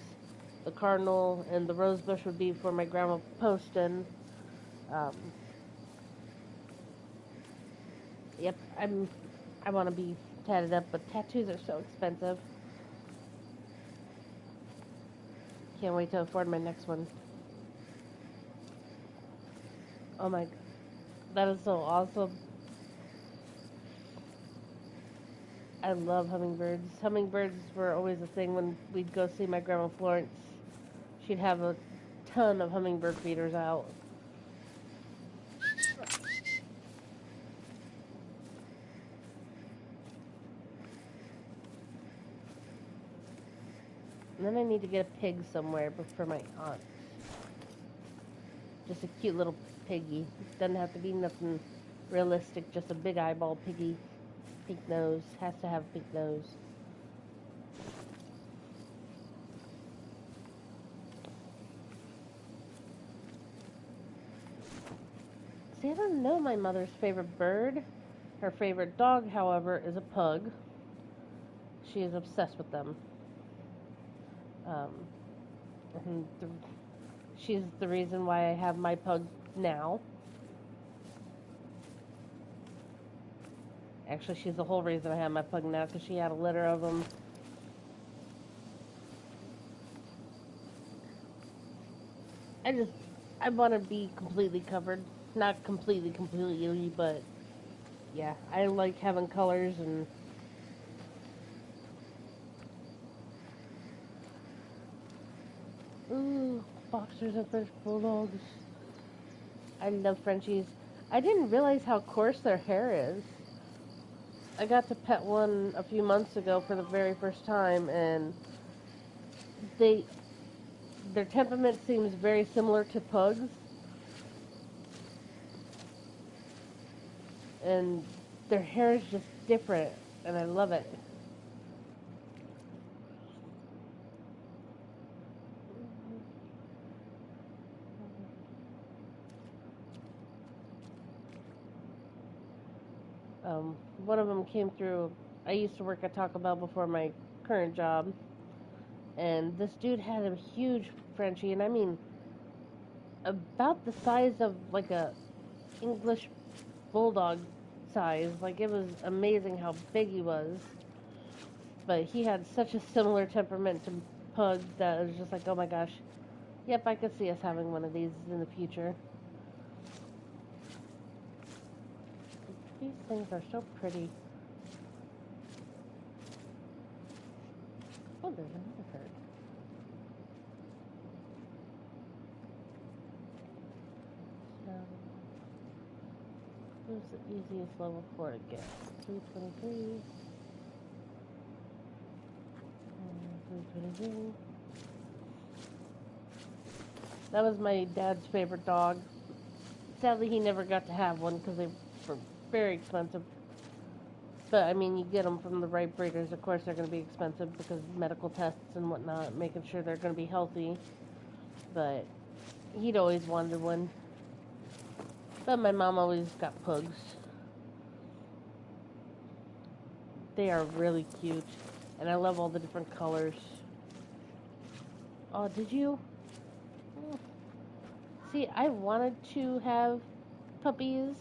the cardinal and the rose bush would be for my grandma Poston. Um, yep, I want to be tatted up, but tattoos are so expensive. Can't wait to afford my next one. Oh my, that is so awesome. I love hummingbirds. Hummingbirds were always a thing when we'd go see my grandma Florence. She'd have a ton of hummingbird feeders out. And then I need to get a pig somewhere for my aunt. Just a cute little piggy. Doesn't have to be nothing realistic, just a big eyeball piggy. Pink nose. Has to have a pink nose. See, I don't know my mother's favorite bird. Her favorite dog, however, is a pug. She is obsessed with them. Um, and she's the reason why I have my pug now. Actually, she's the whole reason I have my pug now, because she had a litter of them. I want to be completely covered. Not completely, but yeah, I like having colors and ooh, boxers and French bulldogs. I love Frenchies. I didn't realize how coarse their hair is. I got to pet one a few months ago for the very first time, and they their temperament seems very similar to pugs, and their hair is just different, and I love it. One of them came through. I used to work at Taco Bell before my current job, and this dude had a huge Frenchie, and I mean about the size of like a English bulldog size. Like it was amazing how big he was. But he had such a similar temperament to Pug that it was just like, oh my gosh, yep, I could see us having one of these in the future. These things are so pretty. Oh, there's another bird. So, who's the easiest level 4 to get? 323. 323. That was my dad's favorite dog. Sadly, he never got to have one because they were very expensive. But, I mean, you get them from the right breeders. Of course, they're going to be expensive because of medical tests and whatnot, making sure they're going to be healthy. But he'd always wanted one. But my mom always got pugs. They are really cute. And I love all the different colors. Oh, did you? Oh. See, I wanted to have puppies,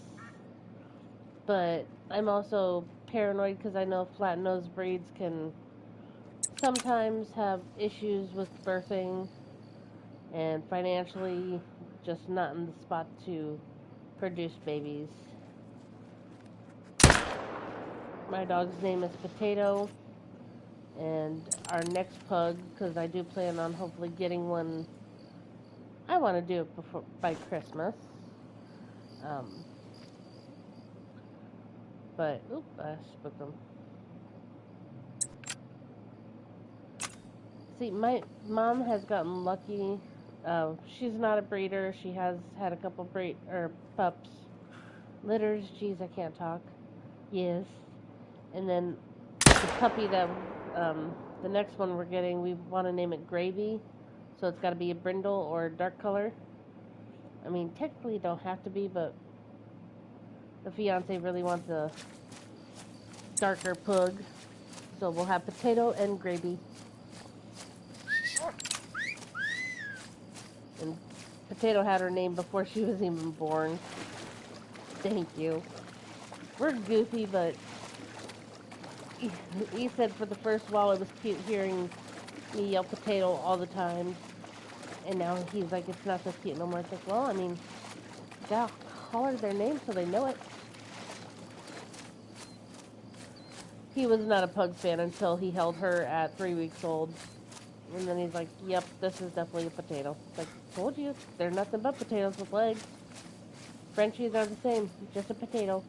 but I'm also paranoid because I know flat-nosed breeds can sometimes have issues with birthing and financially just not in the spot to produce babies. My dog's name is Potato, and our next pug, because I do plan on hopefully getting one, I want to do it by Christmas. But, oop, I spooked them. See, my mom has gotten lucky. She's not a breeder. She has had a couple pups. Litters, geez, I can't talk. Yes. And then the puppy that, the next one we're getting, we want to name it Gravy. So it's got to be a brindle or a dark color. I mean, technically it don't have to be, but the fiance really wants a darker pug. So we'll have Potato and Gravy. And Potato had her name before she was even born. Thank you. We're goofy, but he said for the first while it was cute hearing me yell Potato all the time. And now he's like, it's not so cute no more. It's like, well, I mean, yeah, call her their name so they know it. He was not a pug fan until he held her at 3 weeks old. And then he's like, yep, this is definitely a potato. It's like, told you, they're nothing but potatoes with legs. Frenchies are the same, just a potato.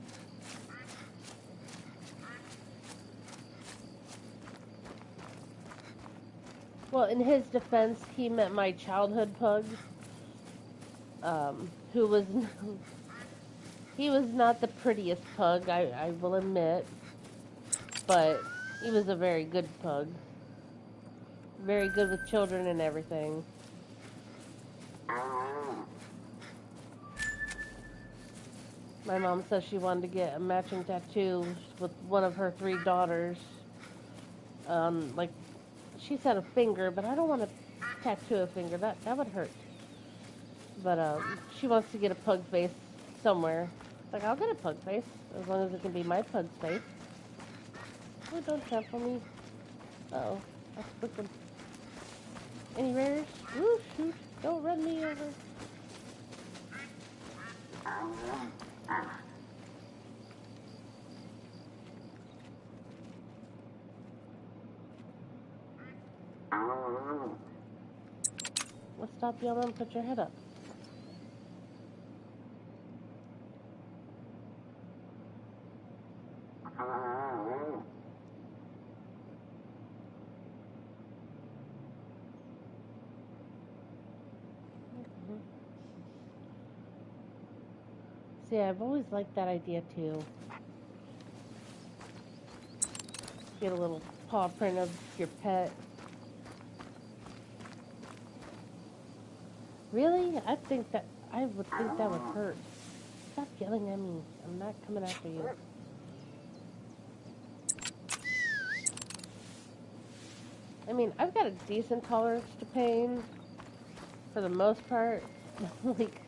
Well, in his defense, he met my childhood pug, who was, he was not the prettiest pug, I will admit, but he was a very good pug. Very good with children and everything. My mom says she wanted to get a matching tattoo with one of her 3 daughters. Like, she said a finger, but I don't want to tattoo a finger. That would hurt. But she wants to get a pug face somewhere. Like, I'll get a pug face as long as it can be my pug's face. Oh, don't trample me. Uh-oh. I spooked him. Any rares? Ooh, shoot. Don't run me over. Let's stop yelling and put your head up. See, I've always liked that idea too. Get a little paw print of your pet. Really? I would think that would hurt. Stop yelling at me. I'm not coming after you. I mean, I've got a decent tolerance to pain for the most part. Like,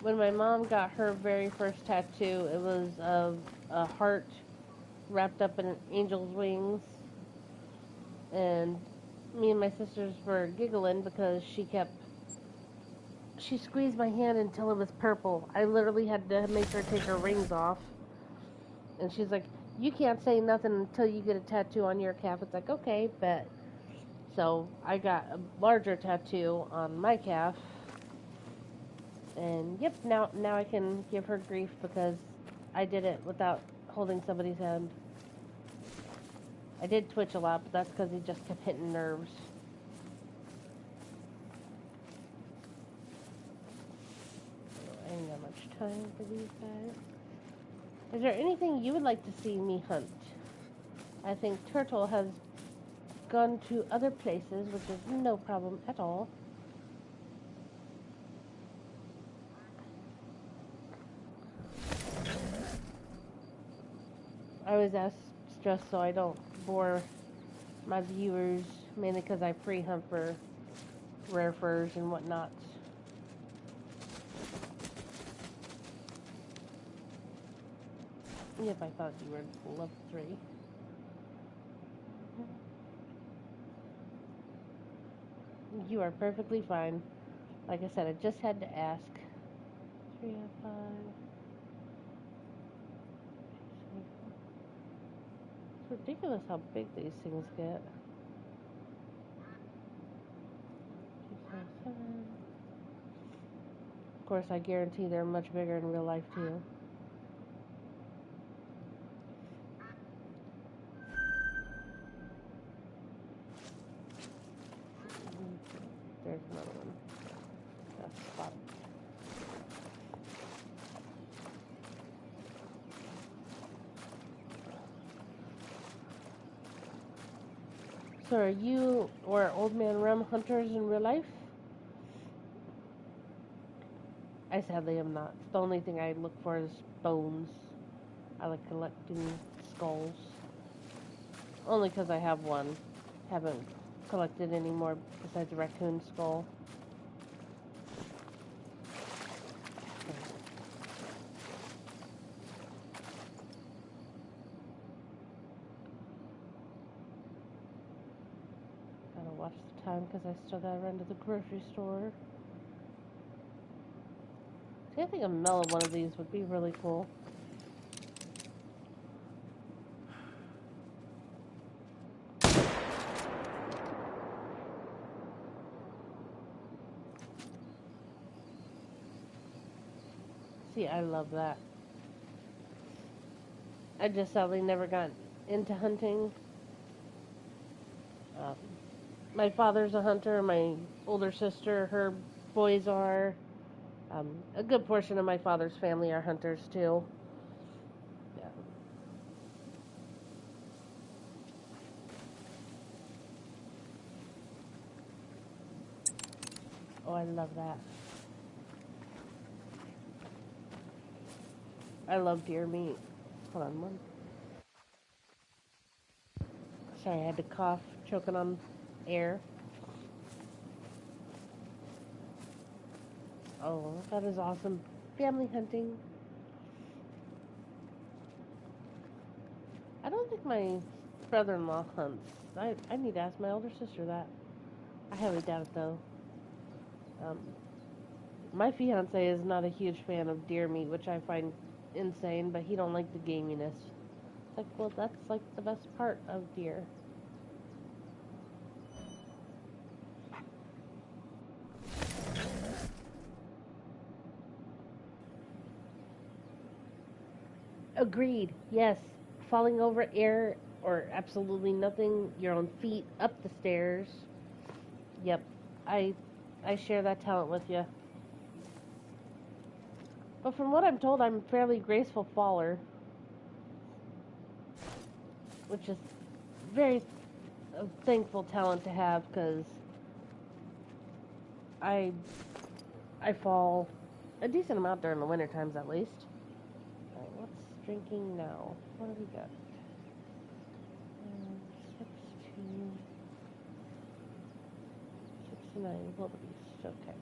when my mom got her very first tattoo, it was of a heart wrapped up in an angel's wings. And me and my sisters were giggling because she squeezed my hand until it was purple. I literally had to make her take her rings off. And she's like, you can't say nothing until you get a tattoo on your calf. It's like, okay, bet. So I got a larger tattoo on my calf. And yep, now I can give her grief because I did it without holding somebody's hand. I did twitch a lot, but that's because he just kept hitting nerves. I ain't got much time for these guys. Is there anything you would like to see me hunt? I think Turtle has gone to other places, which is no problem at all. I always ask just so I don't bore my viewers, mainly because I pre-hunt for rare furs and whatnot. Yep, I thought you were level 3. You are perfectly fine. Like I said, I just had to ask. 3 out of 5. It's ridiculous how big these things get. 257. Of course, I guarantee they're much bigger in real life too. There's another one. That's spot. So are you or Old Man Rum hunters in real life? I sadly am not. The only thing I look for is bones. I like collecting skulls. Only because I have one. Haven't collected any more besides a raccoon skull. Gotta watch the time because I still gotta run to the grocery store. See, I think a melon one of these would be really cool. See, I love that. I just sadly never got into hunting. Um, my father's a hunter. My older sister, her boys are. A good portion of my father's family are hunters too. Yeah. Oh, I love that. I love deer meat. Hold on one. Sorry, I had to cough, choking on air. Oh, that is awesome. Family hunting. I don't think my brother-in-law hunts. I need to ask my older sister that. I highly doubt it though. Um, my fiance is not a huge fan of deer meat, which I find insane, but he don't like the gaminess. It's like, well, that's like the best part of deer. Agreed. Yes. Falling over air or absolutely nothing, your own feet up the stairs. Yep. I I share that talent with you. But from what I'm told, I'm a fairly graceful faller, which is very thankful talent to have because I I fall a decent amount during the winter times at least. Alright, what's drinking now? What do we got? 69 wildebeest. Okay.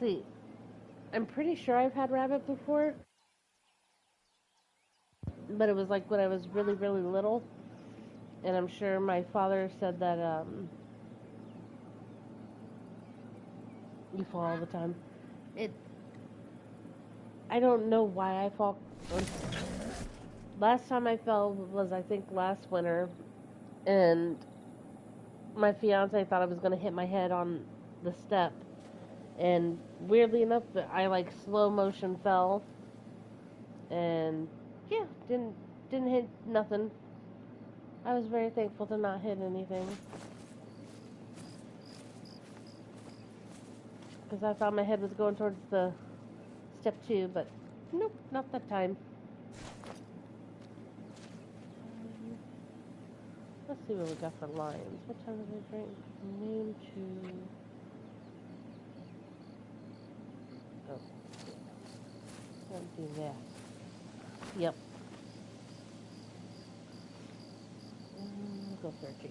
See, I'm pretty sure I've had rabbit before, but it was like when I was really, really little, and I'm sure my father said that you fall all the time. It. I don't know why I fall. Last time I fell was I think last winter, and my fiance thought I was gonna hit my head on the step, and weirdly enough, I like slow motion fell, and yeah, didn't hit nothing. I was very thankful to not hit anything because I thought my head was going towards the step two, but nope, not that time. Let's see what we got for lions. What time do they drink? Noon to... Oh, can't do that. Yep. Go 13.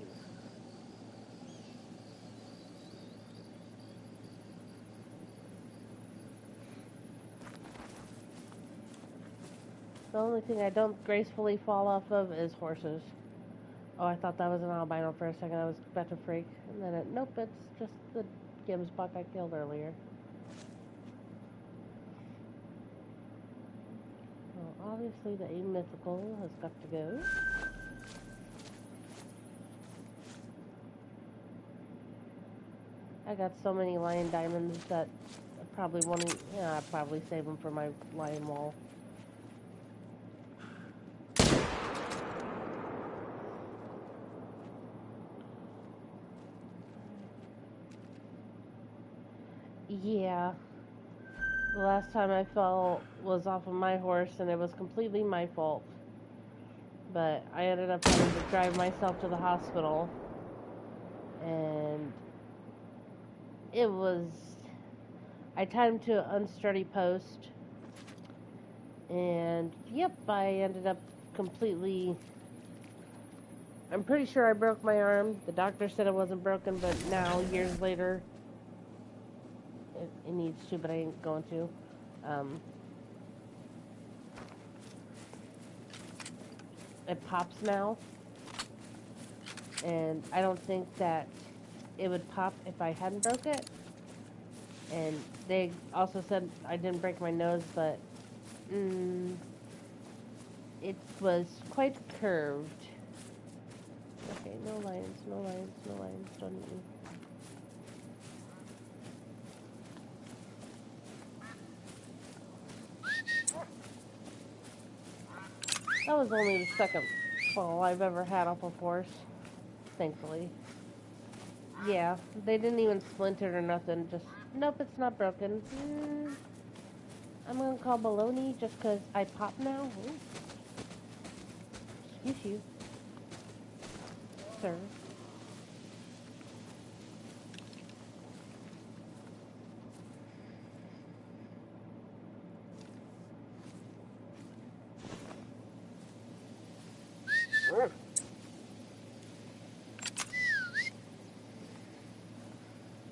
The only thing I don't gracefully fall off of is horses. Oh, I thought that was an albino for a second. I was about to freak. And then nope, it's just the Gibbs buck I killed earlier. Well, obviously the amythical has got to go. I got so many lion diamonds that I probably won't. Yeah, I'll probably save them for my lion wall. Yeah. The last time I fell was off of my horse, and it was completely my fault. But I ended up having to drive myself to the hospital, and it was... I timed to an unsturdy post, and yep, I ended up completely... I'm pretty sure I broke my arm. The doctor said it wasn't broken, but now, years later, it needs to, but I ain't going to. It pops now, and I don't think that it would pop if I hadn't broke it. And they also said I didn't break my nose, but it was quite curved. Okay, no lions, no lions, no lions, don't eat me. That was only the second fall I've ever had off a horse, thankfully. Yeah, they didn't even splint it or nothing, just, nope, it's not broken. I'm gonna call baloney just because I pop now. Ooh. Excuse you, sir.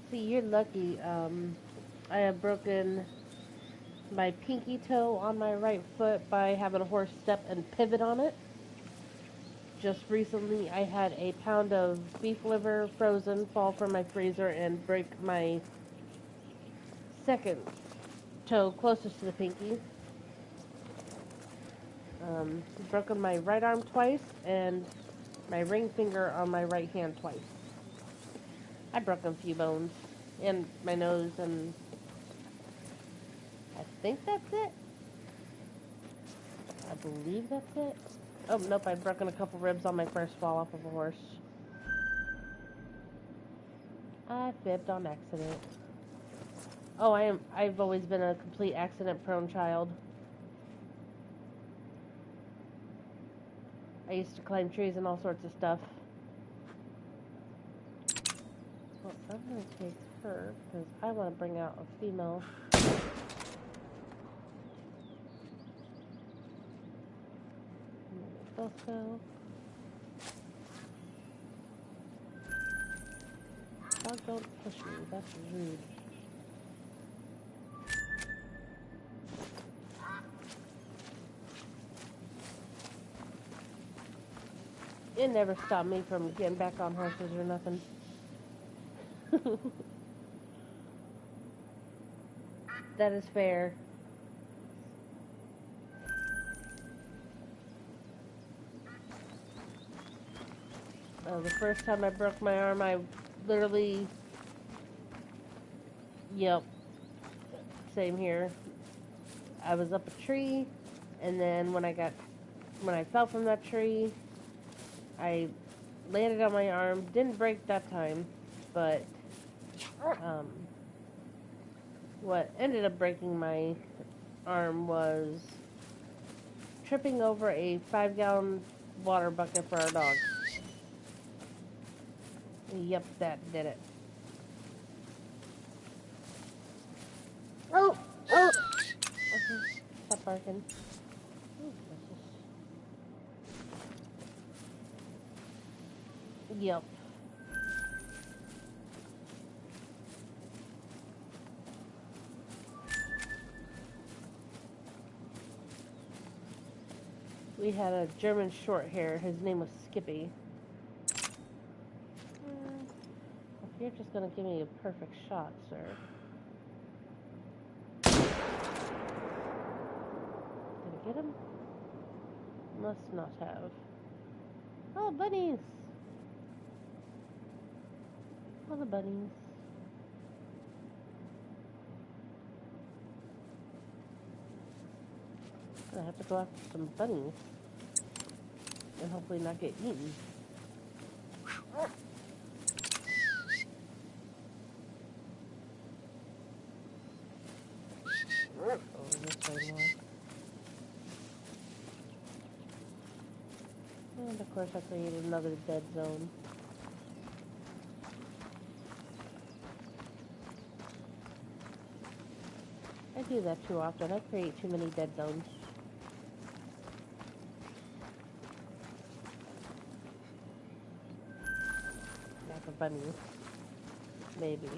See, you're lucky. I have broken my pinky toe on my right foot by having a horse step and pivot on it. Just recently, I had a pound of beef liver frozen fall from my freezer and break my second toe closest to the pinky. Broken my right arm twice and my ring finger on my right hand twice. I broke a few bones and my nose, and I think that's it. I believe that's it. Oh, nope, I've broken a couple ribs on my first fall off of a horse. I fibbed on accident. Oh, I've always been a complete accident-prone child. I used to climb trees and all sorts of stuff. Well, I'm going to take her, because I want to bring out a female. Both go. Dog, don't push me. That's rude. It never stopped me from getting back on horses or nothing. That is fair. The first time I broke my arm, I literally... Yep. Same here. I was up a tree, and then when I fell from that tree, I landed on my arm. Didn't break that time, but what ended up breaking my arm was tripping over a 5-gallon water bucket for our dog. Yep, that did it. Oh! Oh! Okay, stop barking. Yep. we had a German short hair. His name was Skippy. If you're just gonna give me a perfect shot, sir. Did I get him? Must not have. Oh, bunnies! All the bunnies. I have to go after some bunnies and hopefully not get eaten. Oh, this way more. And of course I created another dead zone. I do that too often. I create too many dead zones. Not for bunnies. Maybe.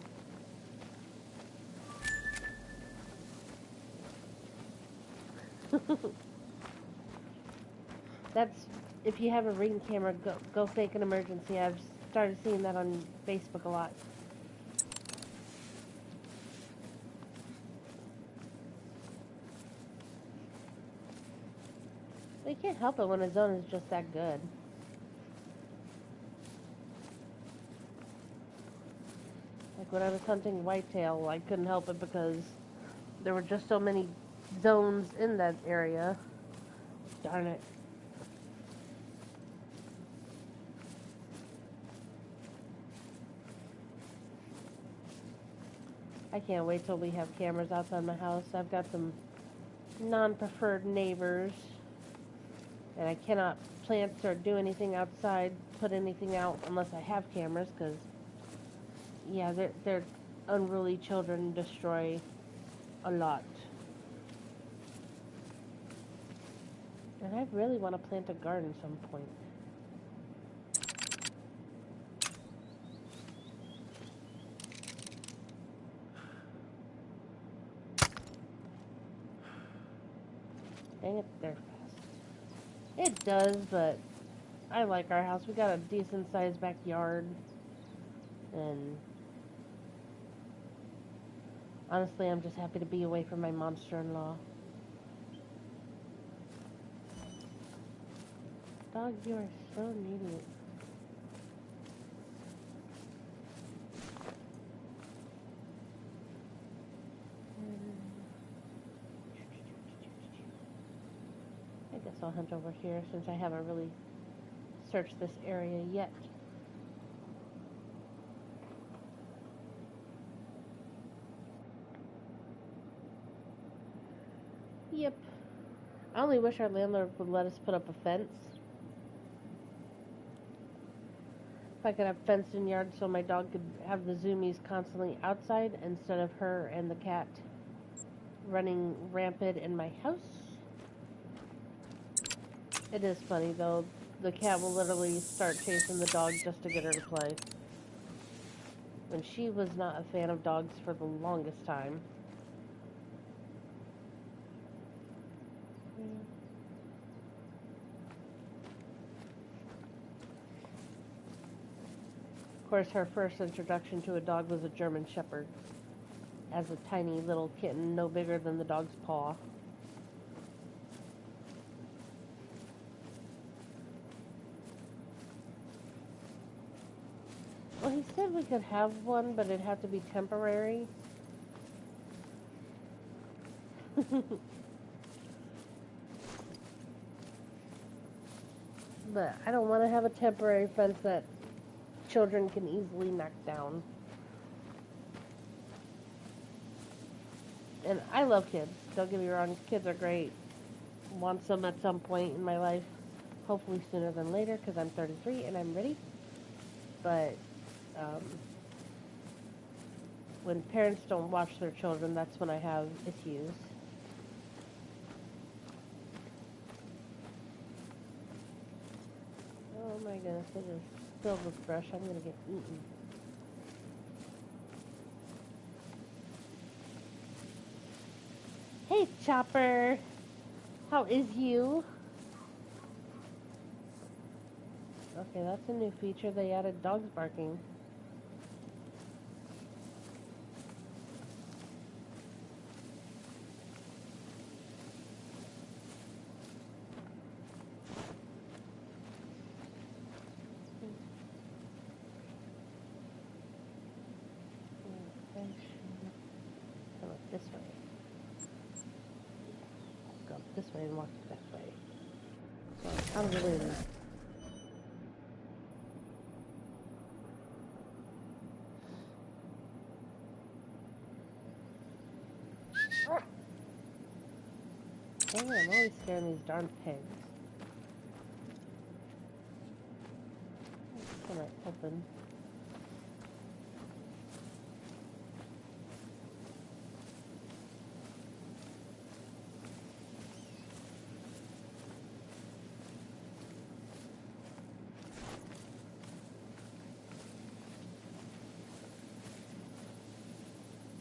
That's, if you have a Ring camera, go fake an emergency. I've started seeing that on Facebook a lot. They can't help it when a zone is just that good. Like when I was hunting whitetail, I couldn't help it because there were just so many zones in that area. Darn it. I can't wait till we have cameras outside my house. I've got some non-preferred neighbors, and I cannot plant or do anything outside, put anything out unless I have cameras, because, yeah, they're unruly children destroy a lot. And I really want to plant a garden some point. Dang it, they're fast. It does, but I like our house. We got a decent sized backyard, and honestly, I'm just happy to be away from my monster-in-law. Dog, you are so needy. I guess I'll hunt over here since I haven't really searched this area yet. Yep. I only wish our landlord would let us put up a fence. If I could have fenced in yard so my dog could have the zoomies constantly outside instead of her and the cat running rampant in my house. It is funny though, the cat will literally start chasing the dog just to get her to play. When she was not a fan of dogs for the longest time. Of course, her first introduction to a dog was a German Shepherd. As a tiny little kitten, no bigger than the dog's paw. Well, he said we could have one, but it'd have to be temporary. But I don't want to have a temporary fence that children can easily knock down. And I love kids. Don't get me wrong, kids are great. Want some at some point in my life. Hopefully sooner than later, because I'm 33 and I'm ready. But when parents don't watch their children, that's when I have issues. Oh my goodness, it is filled with brush. I'm going to get eaten. Hey, Chopper. How is you? Okay, that's a new feature. They added dogs barking. Come up this way. Go up this way and walk this way. So, out of the way. Dang it, I'm always scaring these darn pigs. Can I open?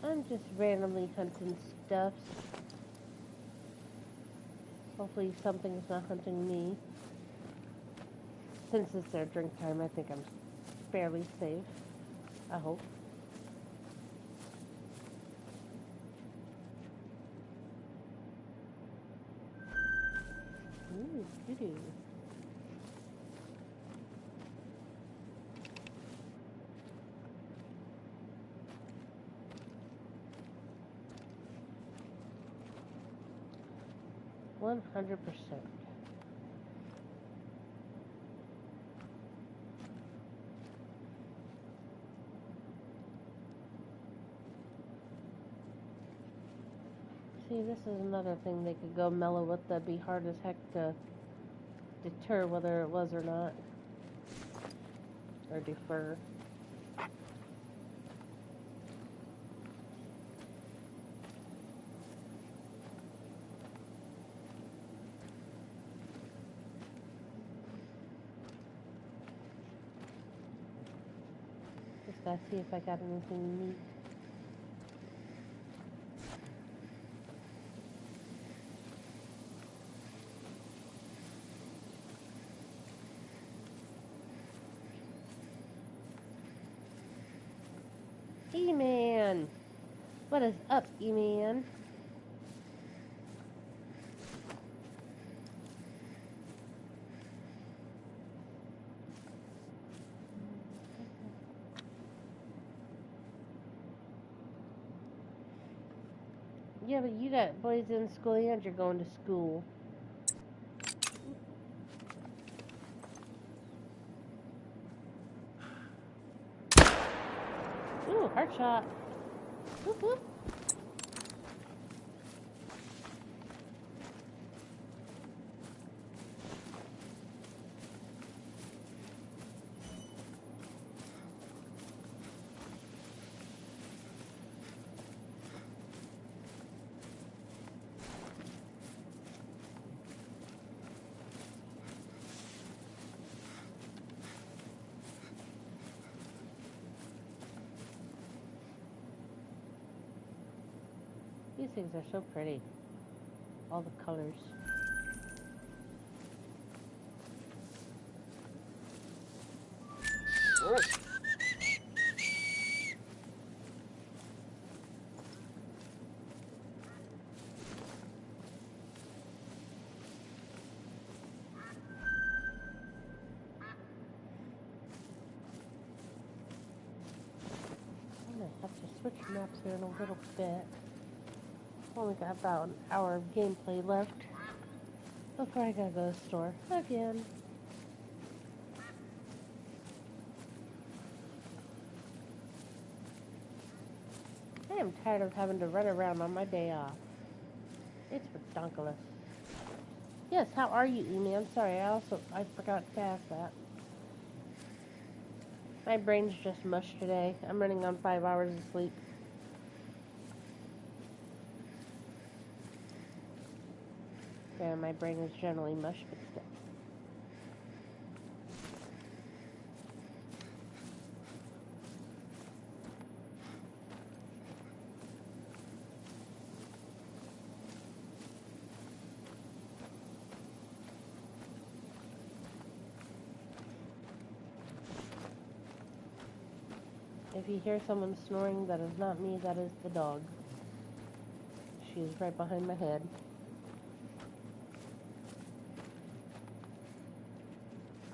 I'm just randomly hunting stuff. Hopefully something's not hunting me. Since it's their drink time, I think I'm fairly safe. I hope. Ooh, doo-doo. $100%. See, this is another thing they could go mellow with that'd be hard as heck to deter whether it was or not. Or defer. Just gotta see if I got anything neat. E-Man! What is up, E-Man? Yeah, but you got boys in school and you're going to school. Ooh, heart shot. Whoop whoop. These things are so pretty. All the colors. I'm gonna have to switch maps here in a little bit. Only got about an hour of gameplay left before I gotta go to the store again. I am tired of having to run around on my day off. It's ridiculous. Yes, how are you, E-Man? Sorry, I forgot to ask that. My brain's just mush today. I'm running on 5 hours of sleep. Yeah, my brain is generally mush, but still. If you hear someone snoring, that is not me, that is the dog. She's right behind my head.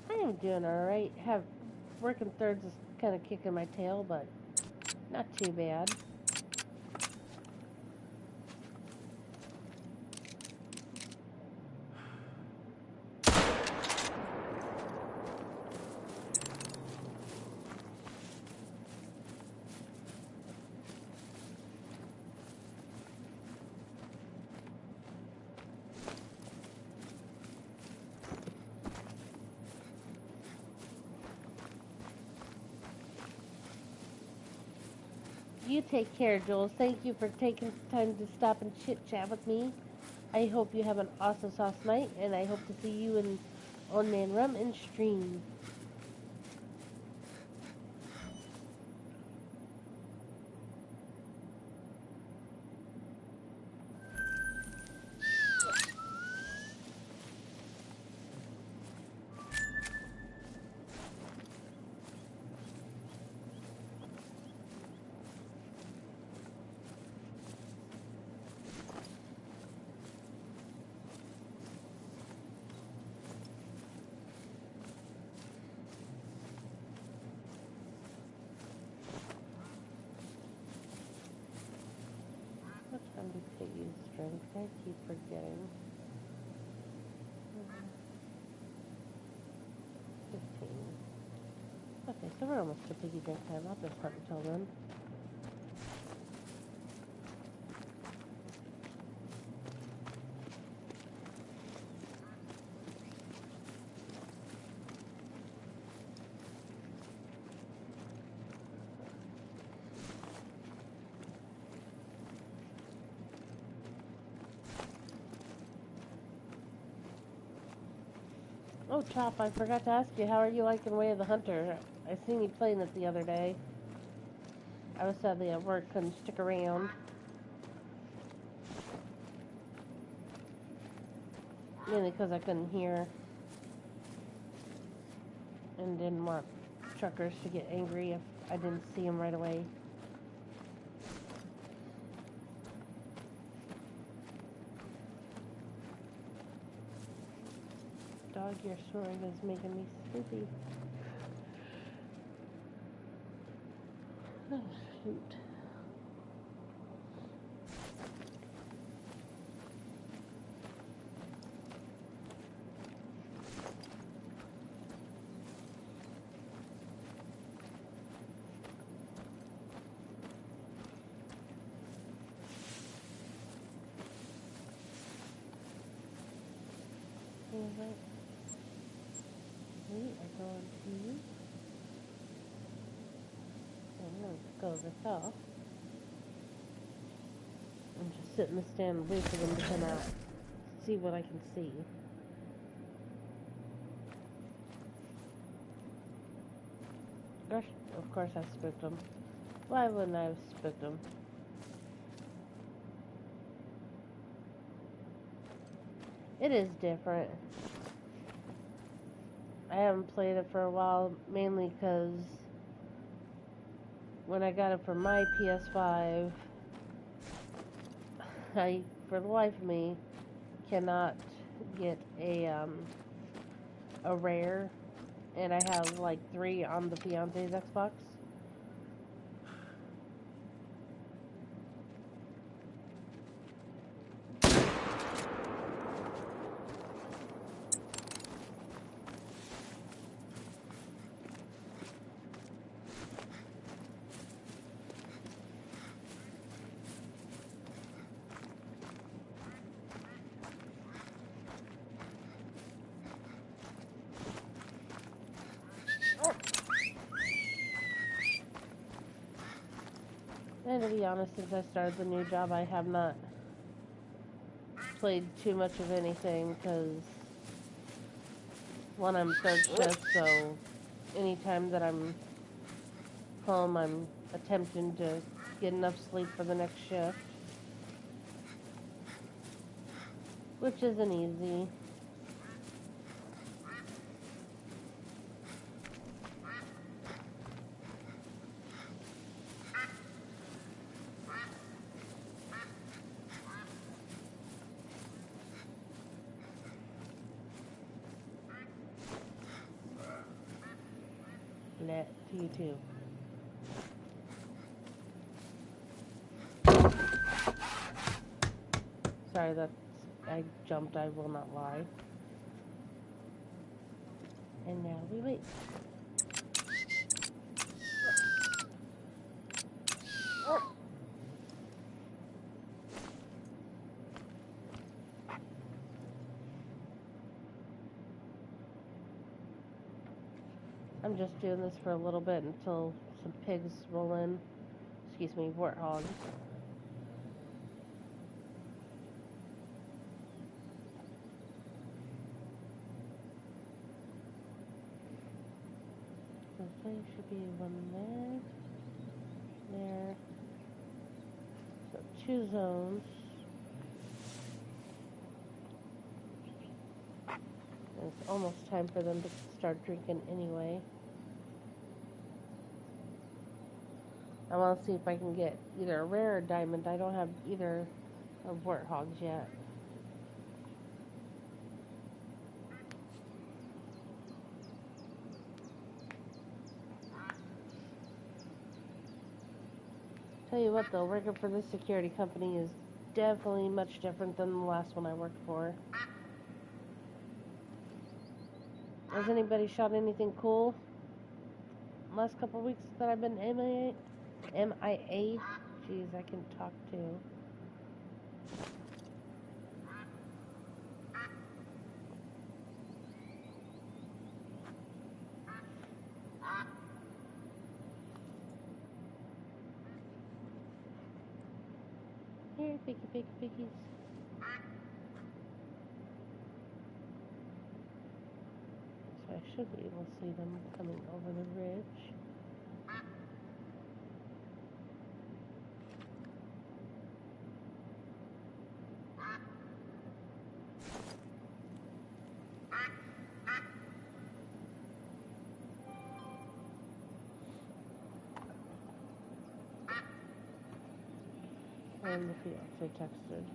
I am doing alright. Working thirds is kind of kicking my tail, but not too bad. You take care, Jules. Thank you for taking time to stop and chit-chat with me. I hope you have an awesome sauce night, and I hope to see you in On Man Rum and stream. What time did Piggy's drink? I keep forgetting. 15. Okay, so we're almost to Piggy drink time. I'll just hunt until then. Oh, Chop, I forgot to ask you, how are you liking Way of the Hunter? I seen you playing it the other day. I was sadly at work, couldn't stick around. Mainly because I couldn't hear. And didn't want truckers to get angry if I didn't see them right away. Dog, your snoring is making me sleepy. Oh, shoot. Alright. We are going to... I'm going to go this off. I'm just sitting in the stand and wait for them to come out. See what I can see. Gosh, of course I spooked them. Why wouldn't I have spooked them? It is different. I haven't played it for a while, mainly because when I got it for my PS5, I, for the life of me, cannot get a rare, and I have like 3 on the fiance's Xbox. And to be honest, since I started the new job, I have not played too much of anything, because one, I'm third shift, so anytime that I'm home, I'm attempting to get enough sleep for the next shift, which isn't easy. to you too. Sorry, I jumped, I will not lie. And now we wait. I'm just doing this for a little bit until some pigs roll in. Excuse me, warthogs. So there should be one there. So 2 zones. And it's almost time for them to start drinking anyway. I want to see if I can get either a rare or diamond. I don't have either of warthogs yet. Tell you what though, working for this security company is definitely much different than the last one I worked for. Has anybody shot anything cool last couple of weeks that I've been MIA? Jeez, I can talk too. Here, piggies. So I should be able to see them coming over the ridge. And the fiance texted.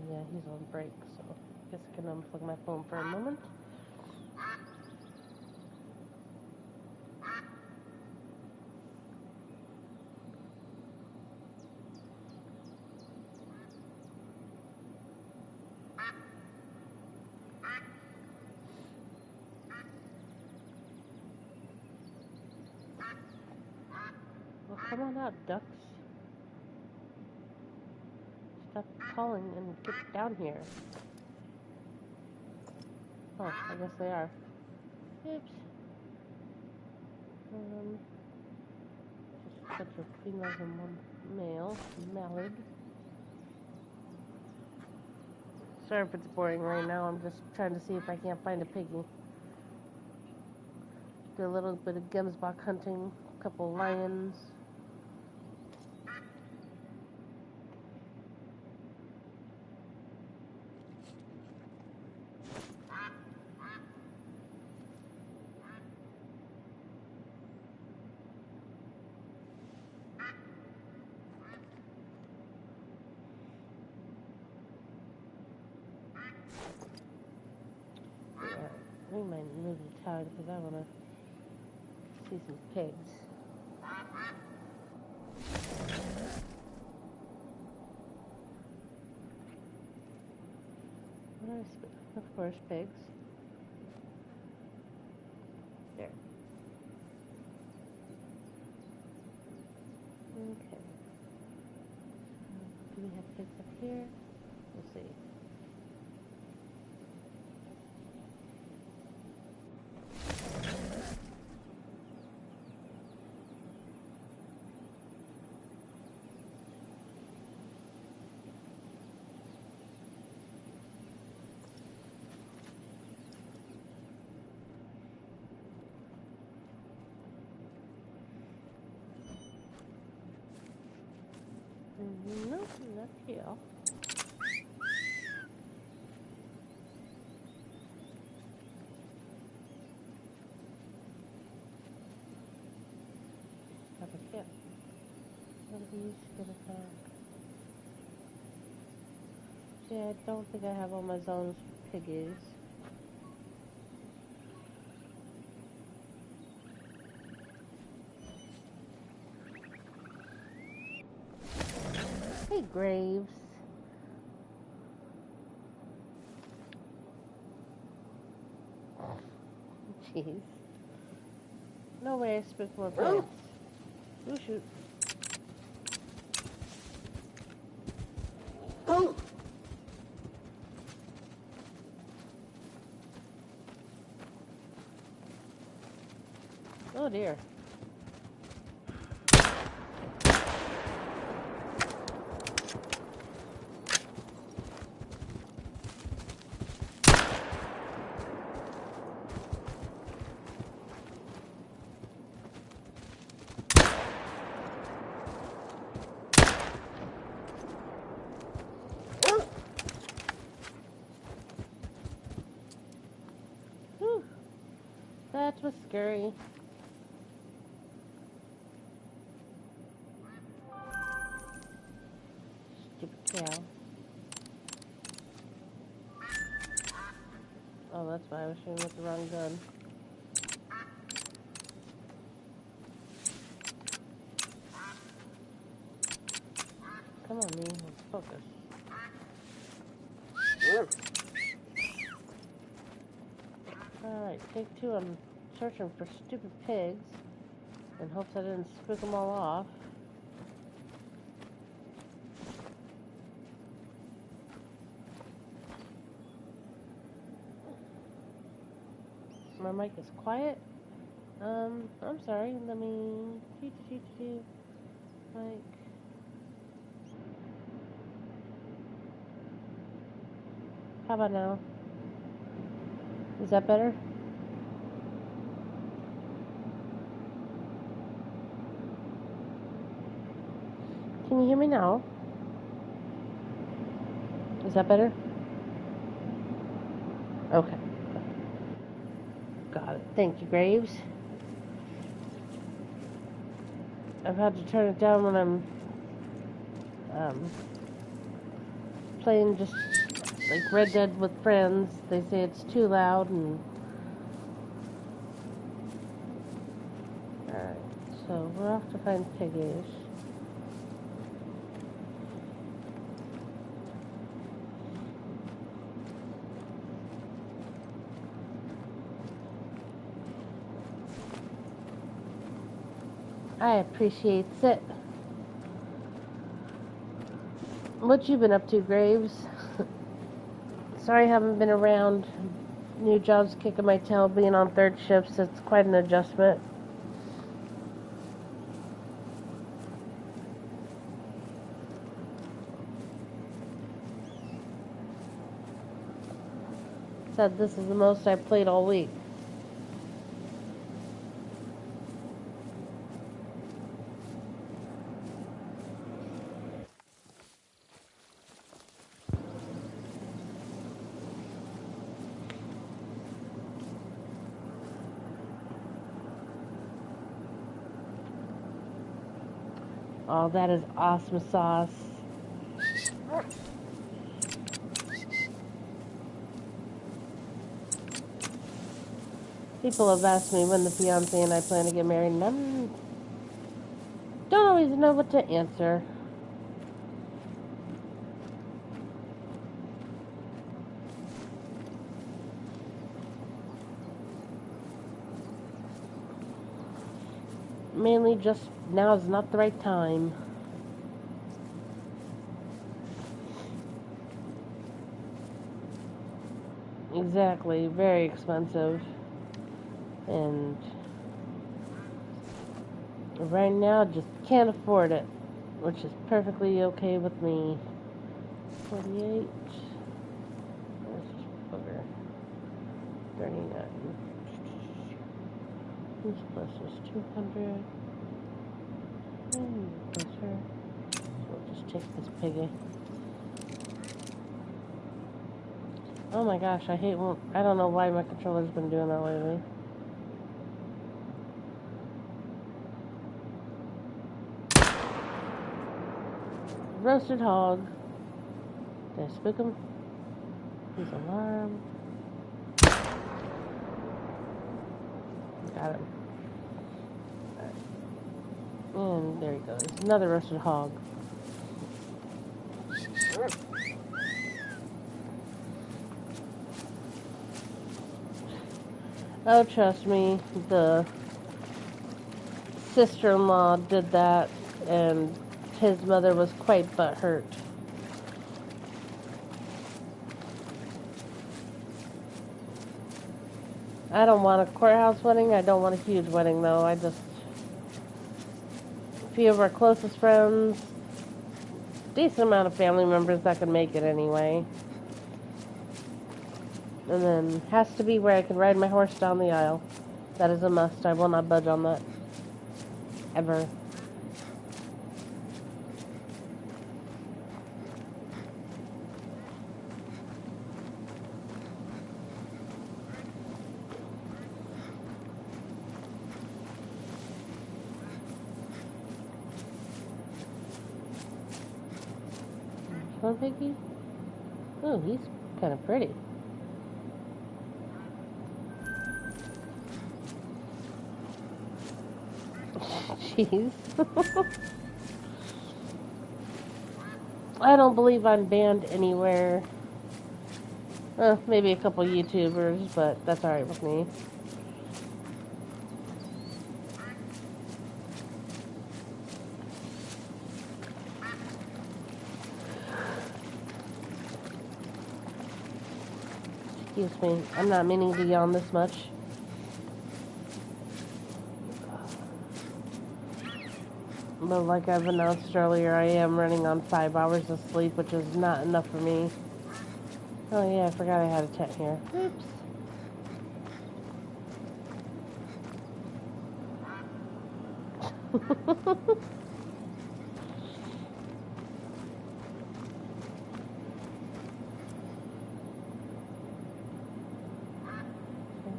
Yeah, he's on break, so I guess I can unplug my phone for a moment. Well, come on out, ducks. Stop calling and get down here. Oh, I guess they are. Oops. Just a bunch of females and one male. Mallard. Sorry if it's boring right now. I'm just trying to see if I can't find a piggy. Do a little bit of gemsbok hunting. A couple lions. We might move the tide because I want to see some pigs. Of course, pigs. There. Okay. Do we have pigs up here? We'll see. Nope, not here. Please get it back. See, I don't think I have all my zones for piggies. Hey, Graves. Jeez. No way I spooked more plants. Ooh, shoot. Oh dear. Whew. That was scary. Stupid cow. Oh, that's why I was shooting with the wrong gun. Come on, me. Let's focus. Alright, take two. I'm searching for stupid pigs in hopes I didn't spook them all off. My mic is quiet. I'm sorry. Let me like. How about now? Is that better? Can you hear me now? Is that better? Okay. Got it. Thank you, Graves. I've had to turn it down when I'm playing just like Red Dead with friends. They say it's too loud and... Alright, so we're off to find piggies. I appreciate it. What you been up to, Graves? Sorry I haven't been around. New job's kicking my tail, being on third shifts. It's quite an adjustment. Said this is the most I've played all week. Oh, that is awesome sauce. People have asked me when the fiance and I plan to get married, and I don't always know what to answer. Mainly just now is not the right time. Exactly, very expensive. And right now, just can't afford it, which is perfectly okay with me. 48. Where's this booger? 39. Who's closest? 200. Closer. So we'll just take this piggy. Oh my gosh, I hate when... I don't know why my controller's been doing that lately. roasted hog. Did I spook him? He's alarmed. Got him. And there he goes. Another roasted hog. Oh, trust me, the sister-in-law did that, and his mother was quite butthurt. I don't want a courthouse wedding. I don't want a huge wedding, though. A few of our closest friends, decent amount of family members that can make it anyway. And then has to be where I can ride my horse down the aisle. That is a must. I will not budge on that. Ever. Come on, Piggy. Oh, he's kind of pretty. Jeez. I don't believe I'm banned anywhere. Maybe a couple YouTubers, but that's alright with me. Excuse me, I'm not meaning to yawn this much. But like I've announced earlier, I am running on 5 hours of sleep, which is not enough for me. Oh yeah, I forgot I had a tent here. Oops.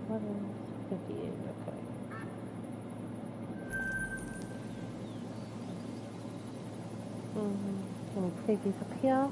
What is 58? Okay. Any piggies up here?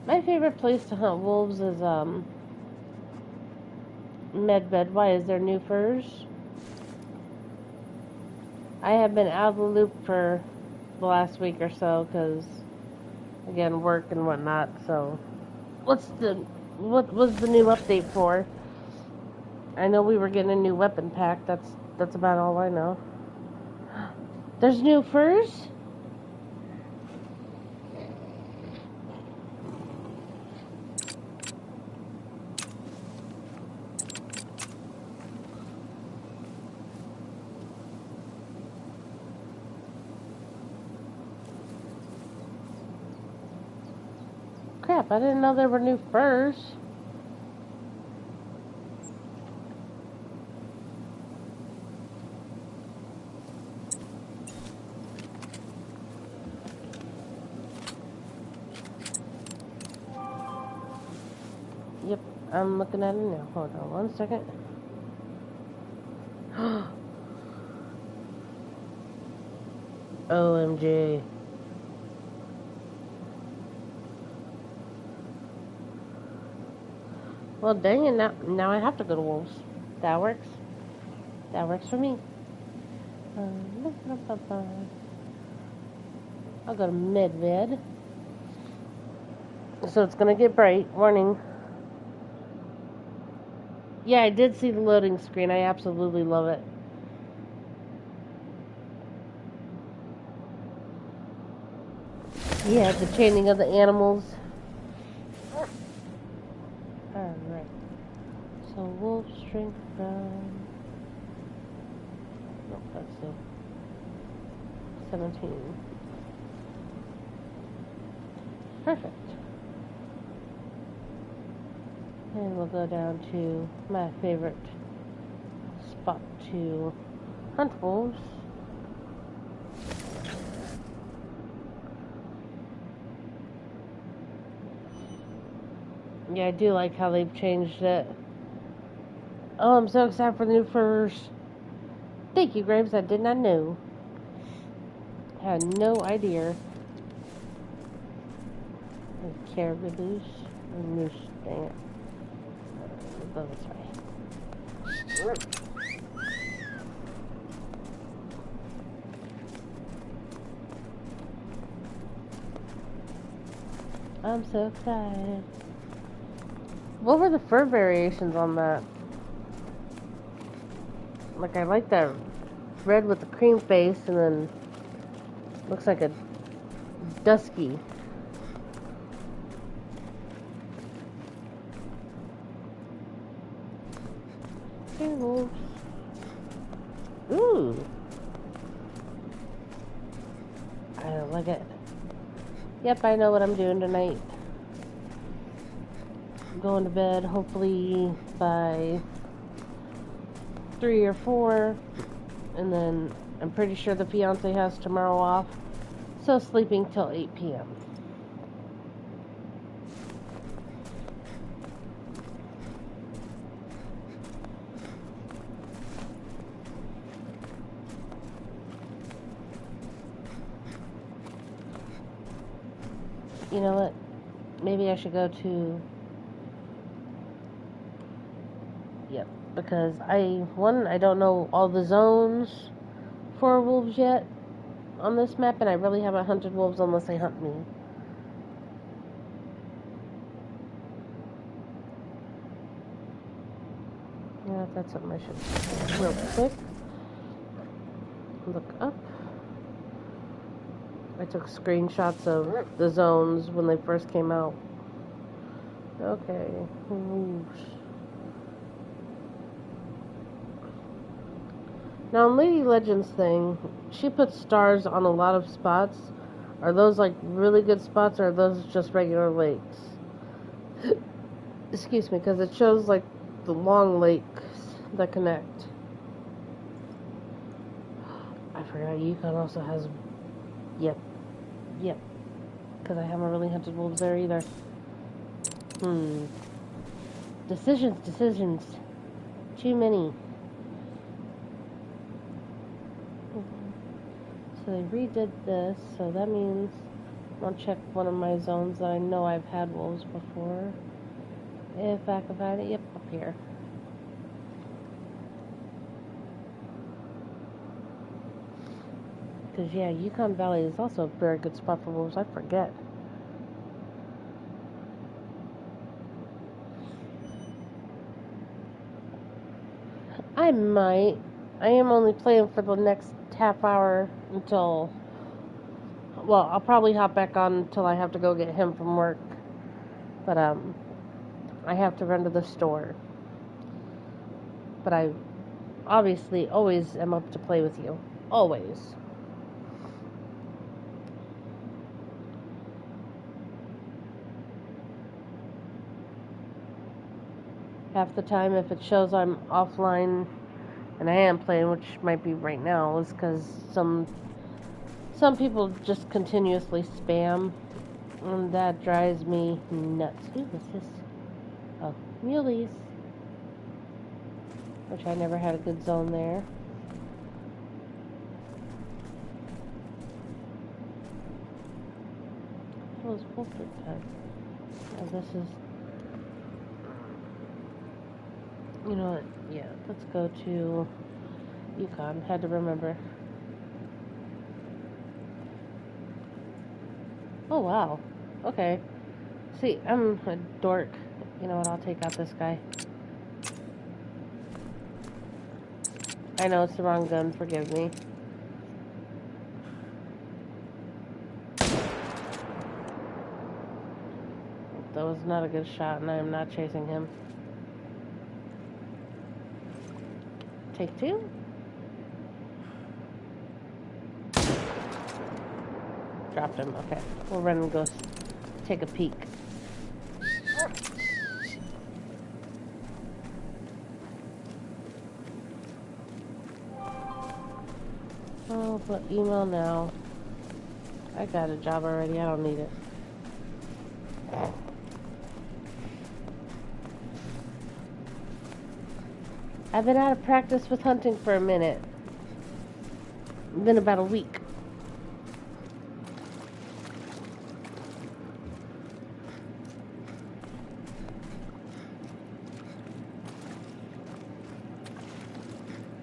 My favorite place to hunt wolves is Medved. Why? Is there new furs? I have been out of the loop for the last week or so because, again, work and whatnot. So, what was the new update for? I know we were getting a new weapon pack. That's about all I know. There's new furs? Crap, I didn't know there were new furs. Yep, I'm looking at it now. Hold on 1 second. OMG. Well, dang it, now I have to go to Wolves. That works. That works for me. I'll go to Medved. So it's gonna get bright. Warning. Yeah, I did see the loading screen. I absolutely love it. Yeah, the chaining of the animals. Alright. So wolf strength from... Nope, that's it. 17. Perfect. And we'll go down to my favorite spot to hunt wolves. Yeah, I do like how they've changed it. Oh, I'm so excited for the new furs. Thank you, Graves. I did not know. Had no idea. Caribou or moose, dang it. Go this way. I'm so excited. What were the fur variations on that? Like, I like that red with the cream face, and then looks like a dusky. Hey, wolves. Ooh. I like it. Yep, I know what I'm doing tonight. I'm going to bed, hopefully by 3 or 4, and then I'm pretty sure the fiance has tomorrow off, so sleeping till 8 p.m. You know what? Maybe I should go to... Yep, because I don't know all the zones for wolves yet on this map, and I really haven't hunted wolves unless they hunt me. Yeah, that's something I should real quick look up. I took screenshots of the zones when they first came out. Okay, wolves. Now, on Lady Legend's thing, she puts stars on a lot of spots. Are those like really good spots, or are those just regular lakes? Excuse me, because it shows like the long lakes that connect. I forgot Yukon also has. Yep. Because I haven't really hunted wolves there either. Decisions. Too many. So they redid this, so that means I'll check one of my zones that I know I've had wolves before. If I can find it, yep, up here. Because, yeah, Yukon Valley is also a very good spot for wolves, I forget. I might. I am only playing for the next half hour until... Well, I'll probably hop back on until I have to go get him from work. But, I have to run to the store. But I obviously always am up to play with you. Always. Half the time, if it shows I'm offline and I am playing, which might be right now, is because some people just continuously spam, and that drives me nuts. Ooh, what's this? Oh, muleys. Which I never had a good zone there. What was Wolford time? Oh, this is... You know what? Yeah, let's go to Yukon. Had to remember. Oh, wow. Okay. See, I'm a dork. You know what? I'll take out this guy. I know it's the wrong gun. Forgive me. That was not a good shot, and I am not chasing him. Take 2? Dropped him. Okay. We'll run and go take a peek. I'll put email now. I got a job already. I don't need it. I've been out of practice with hunting for a minute. Been about a week.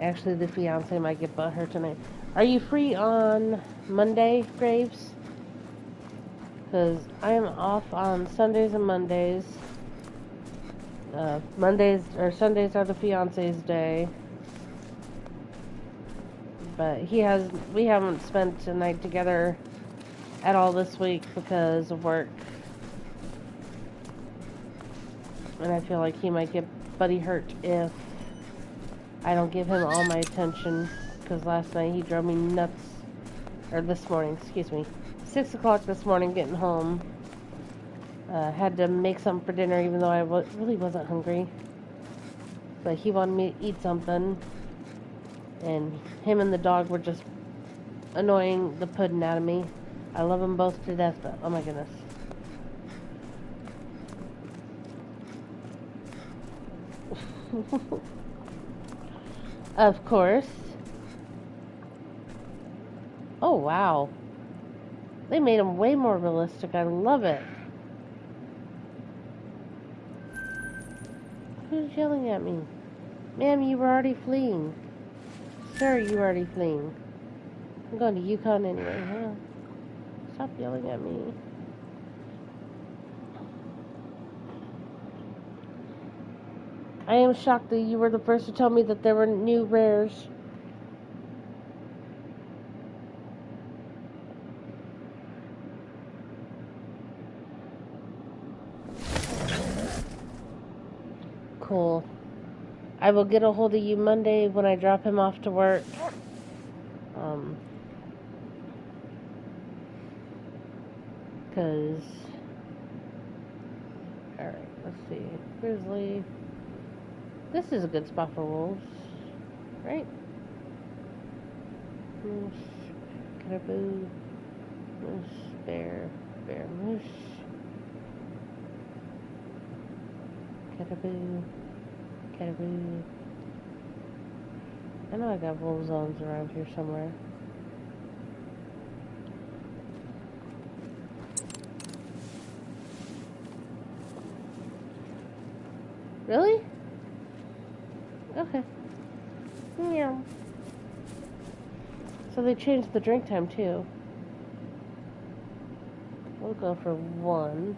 Actually, the fiance might get butthurt tonight. Are you free on Monday, Graves? Because I am off on Sundays and Mondays. Sundays are the fiance's day. But we haven't spent a night together at all this week because of work. And I feel like he might get buddy hurt if I don't give him all my attention. Because last night he drove me nuts. Or this morning, excuse me. 6 o'clock this morning getting home. Had to make something for dinner even though I really wasn't hungry. But he wanted me to eat something. And him and the dog were just annoying the pudding out of me. I love them both to death, but oh my goodness. Of course. Oh wow. They made him way more realistic. I love it. Who's yelling at me? Ma'am, you were already fleeing. Sir, you were already fleeing. I'm going to Yukon anyway, huh? Stop yelling at me. I am shocked that you were the first to tell me that there were new rares. Cool. I will get a hold of you Monday when I drop him off to work. Cause alright, let's see. Grizzly. This is a good spot for wolves. Right? Moose, caribou, moose, bear, moose, caribou. I know I got wolf zones around here somewhere. Really? Okay. Yeah. So they changed the drink time too. We'll go for 1.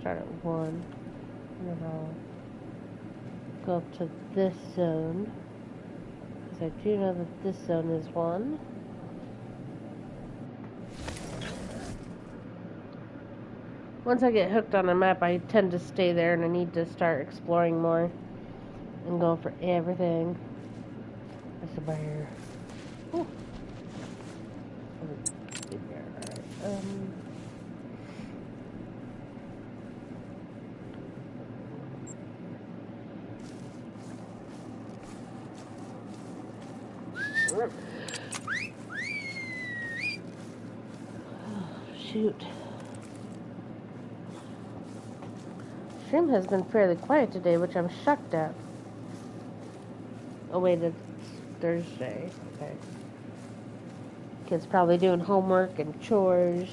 Start at 1. And then I'll go up to this zone. Because I do know that this zone is 1. Once I get hooked on a map, I tend to stay there, and I need to start exploring more and going for everything. That's a bear. Ooh. Big bear. Alright. Shoot. Stream has been fairly quiet today, which I'm shocked at. Oh wait, it's Thursday. Okay. Kids probably doing homework and chores.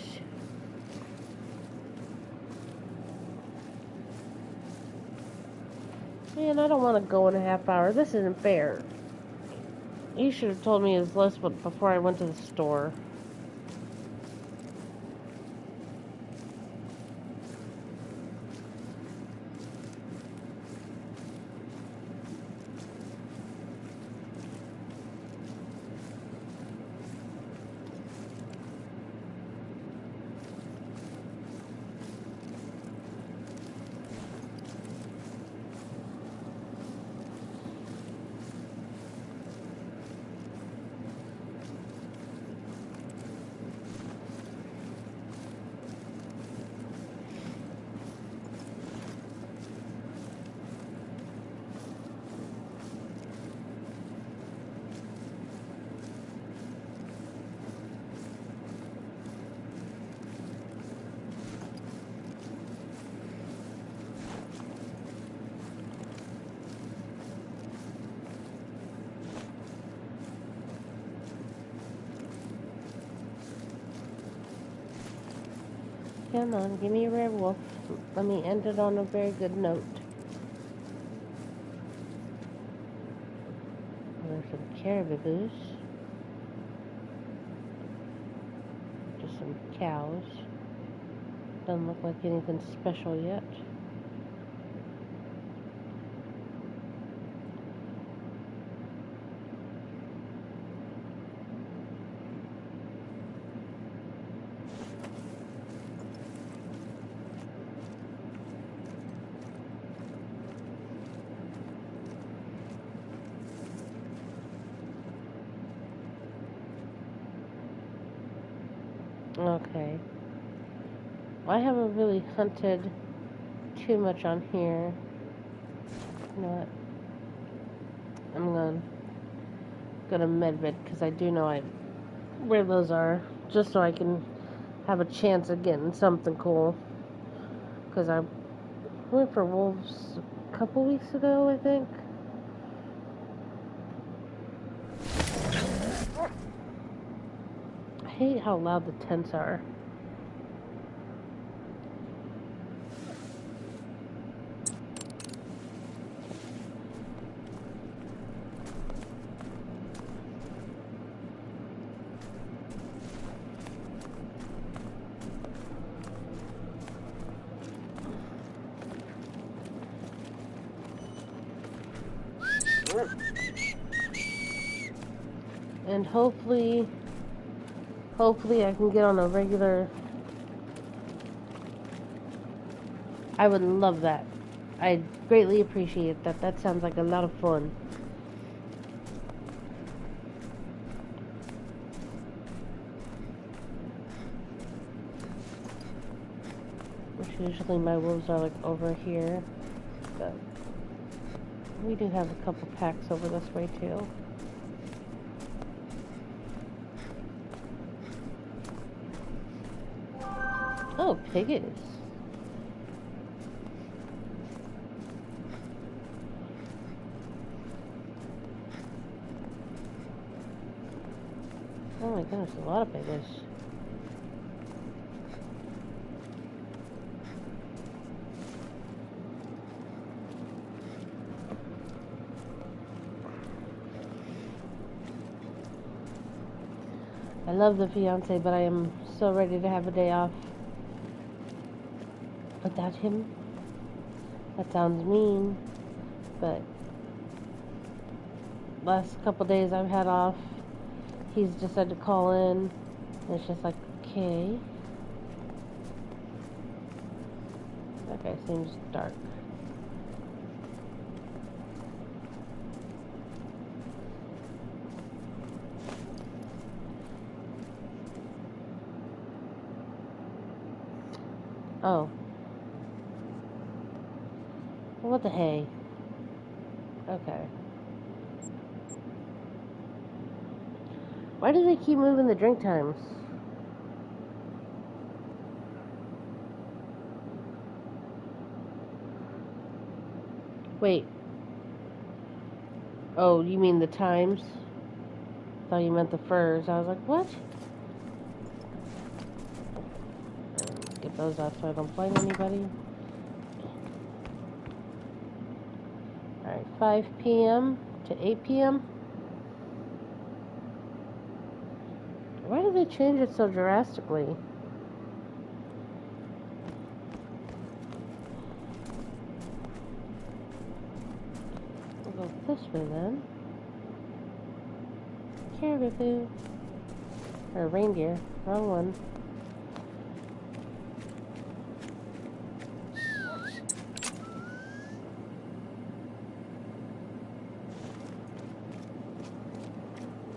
Man, I don't want to go in a half hour. This isn't fair. You should have told me his list before I went to the store. Come on, give me a werewolf. Let me end it on a very good note. There's some caribous. Just some cows. Doesn't look like anything special yet. Okay. I haven't really hunted too much on here. You know what? I'm gonna go to medbed because I do know where those are, just so I can have a chance of getting something cool. Because I went for wolves a couple weeks ago, I think. I hate how loud the tents are. And hopefully I can get on a regular. I would love that. I greatly appreciate that. That sounds like a lot of fun. Which usually my wolves are like over here, but we do have a couple packs over this way too. Oh, piggies. Oh my goodness, a lot of piggies. I love the fiance, but I am so ready to have a day off without him. That sounds mean, but last couple days I've had off, he's decided to call in, and it's just like, okay. That guy seems dark. Oh. What the hey? Okay. Why do they keep moving the drink times? Wait. Oh, you mean the times? I thought you meant the furs. I was like, what? Get those out so I don't blind anybody. Alright, 5 p.m. to 8 p.m. Why do they change it so drastically? We'll go this way then. Caribou. Or reindeer. Wrong one.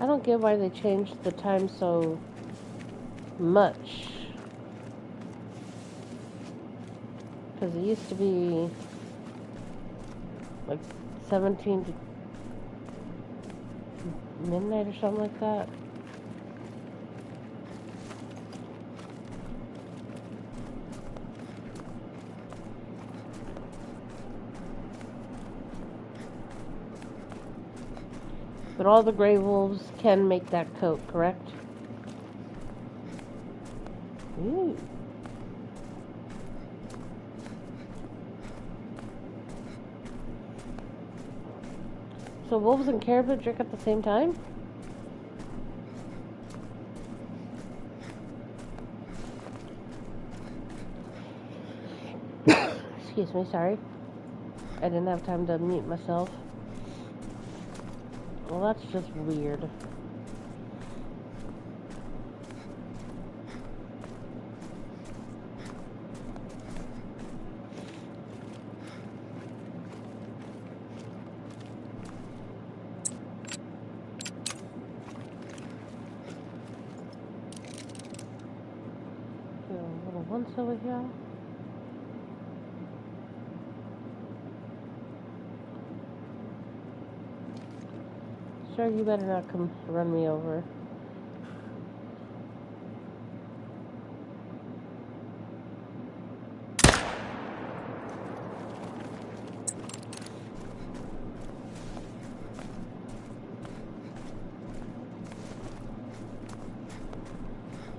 I don't get why they changed the time so much. Because it used to be like 17 to midnight or something like that. But all the gray wolves can make that coat, correct? Ooh. So wolves and caribou drink at the same time? Excuse me, sorry. I didn't have time to mute myself. Well, that's just weird. Do a little once over here. Sir, you better not come run me over.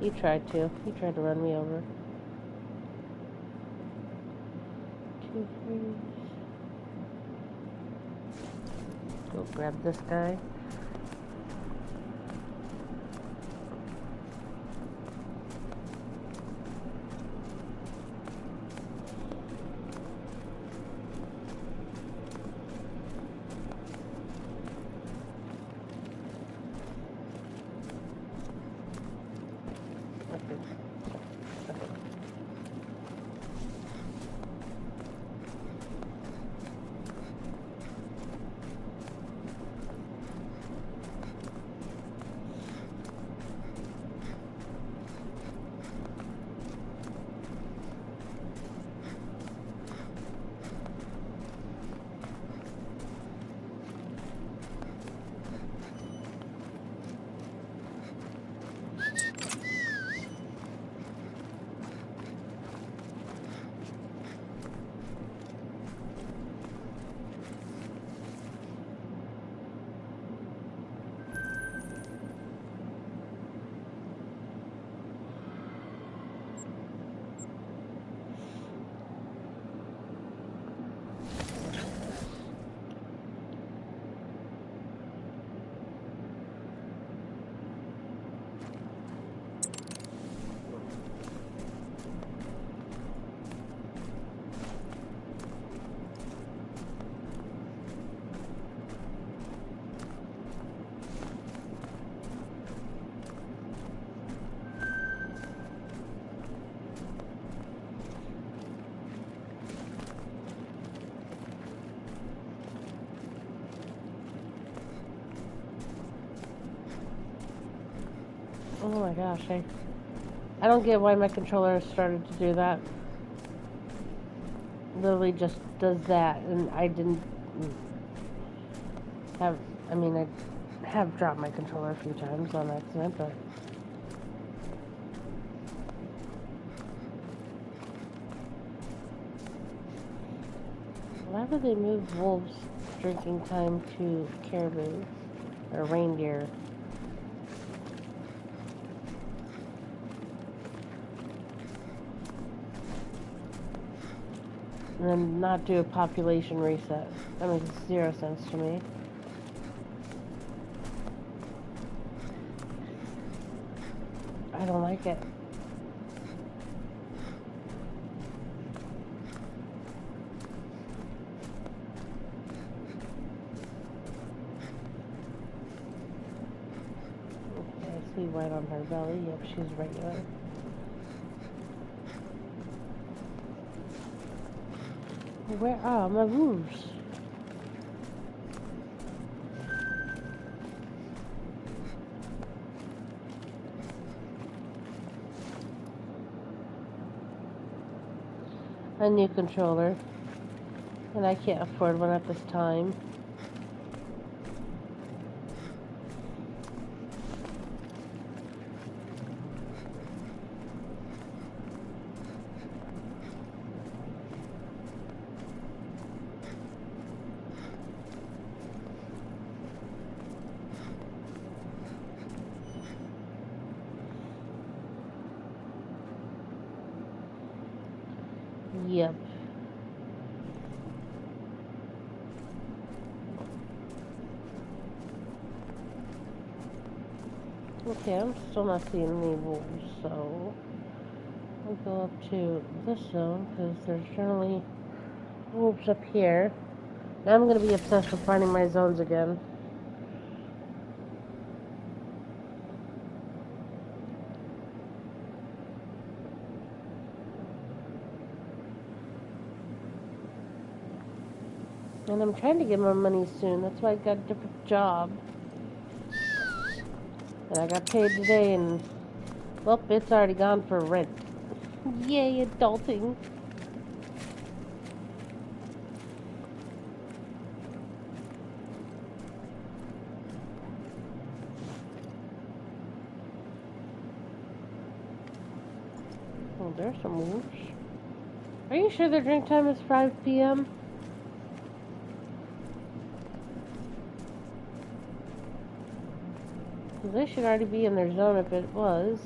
He tried to. He tried to run me over. 2 3. Go grab this guy. Oh my gosh, I don't get why my controller started to do that. Literally just does that, and I didn't have, I mean, I have dropped my controller a few times on accident, but why would they move wolves drinking time to caribou or reindeer? And then not do a population reset. That makes 0 sense to me. I don't like it. Okay, I see white on her belly. Yep, she's regular. Where are my wolves? A new controller, and I can't afford one at this time. Yep. Okay, I'm still not seeing any wolves, so we'll go up to this zone because there's generally wolves up here. Now I'm going to be obsessed with finding my zones again. And I'm trying to get more money soon. That's why I got a different job. And I got paid today, and well, it's already gone for rent. Yay, adulting. Oh, there's some wolves. Are you sure their drink time is 5 p.m.? They should already be in their zone if it was.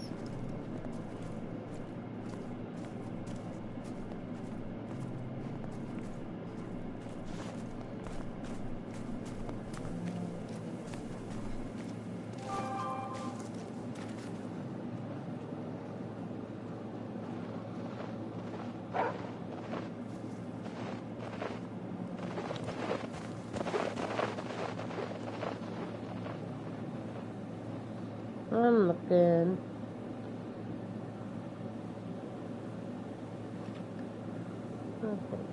I'm looking. Okay.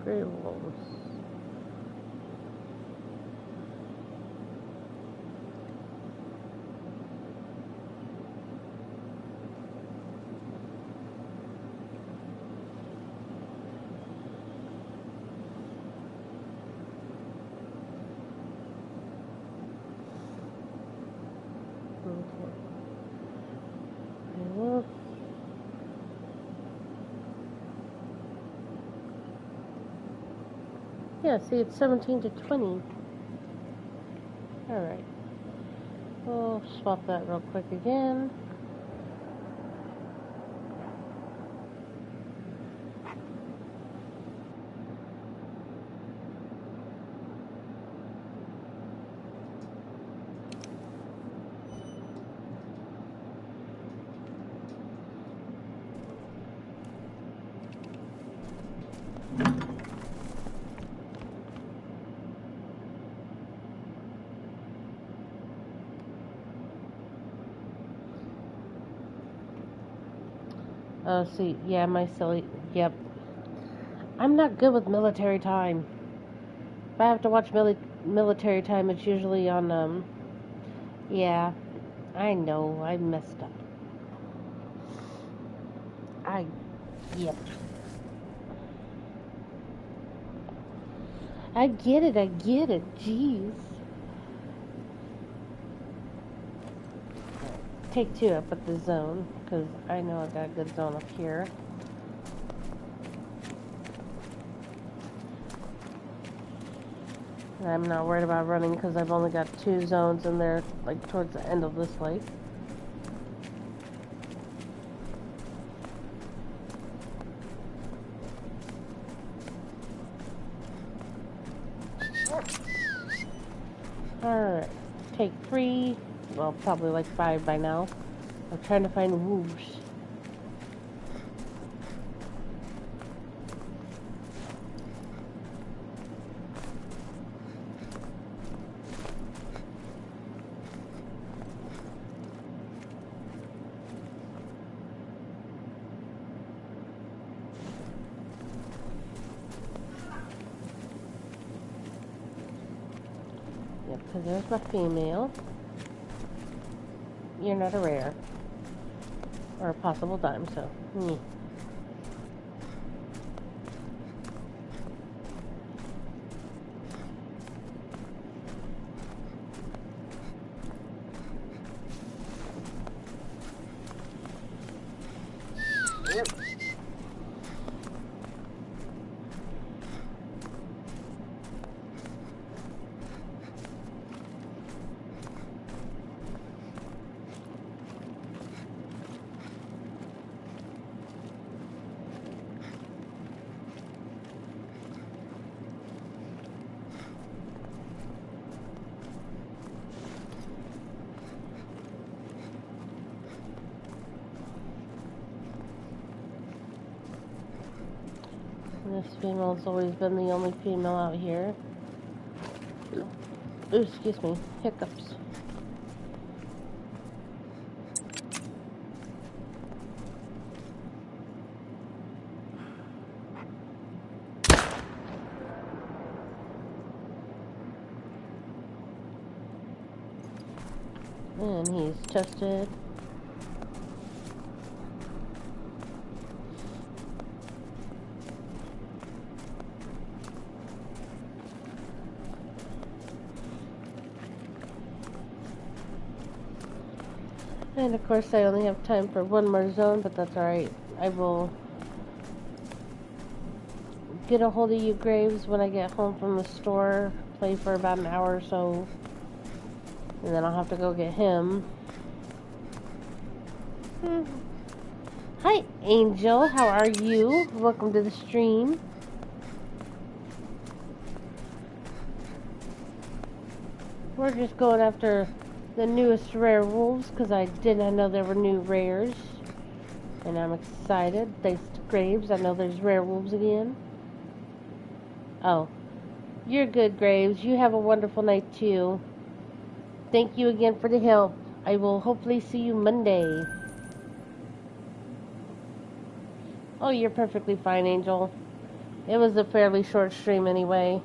Gray wolves. Okay. Well, yeah, see, it's 17 to 20. Alright. We'll swap that real quick again. Oh, see, yeah, my silly, yep. I'm not good with military time. If I have to watch military time, it's usually on, yeah, I know, I messed up. Yep. I get it, jeez. Take 2 up at the zone, because I know I've got a good zone up here. And I'm not worried about running because I've only got 2 zones in there, like towards the end of this lake. Alright, take 3, well, probably like 5 by now. I'm trying to find wolves. Yep, because there's my female. You're not a rare. Or a possible dime, so, meh. This female's always been the only female out here. Ooh, excuse me, hiccups. And he's tested. And of course I only have time for one more zone, but that's alright. I will get a hold of you, Graves, when I get home from the store. Play for about an hour or so. And then I'll have to go get him. Hi, Angel. How are you? Welcome to the stream. We're just going after the newest rare wolves because I did not know there were new rares. And I'm excited. Thanks to Graves. I know there's rare wolves again. Oh. You're good, Graves. You have a wonderful night, too. Thank you again for the help. I will hopefully see you Monday. Oh, you're perfectly fine, Angel. It was a fairly short stream anyway.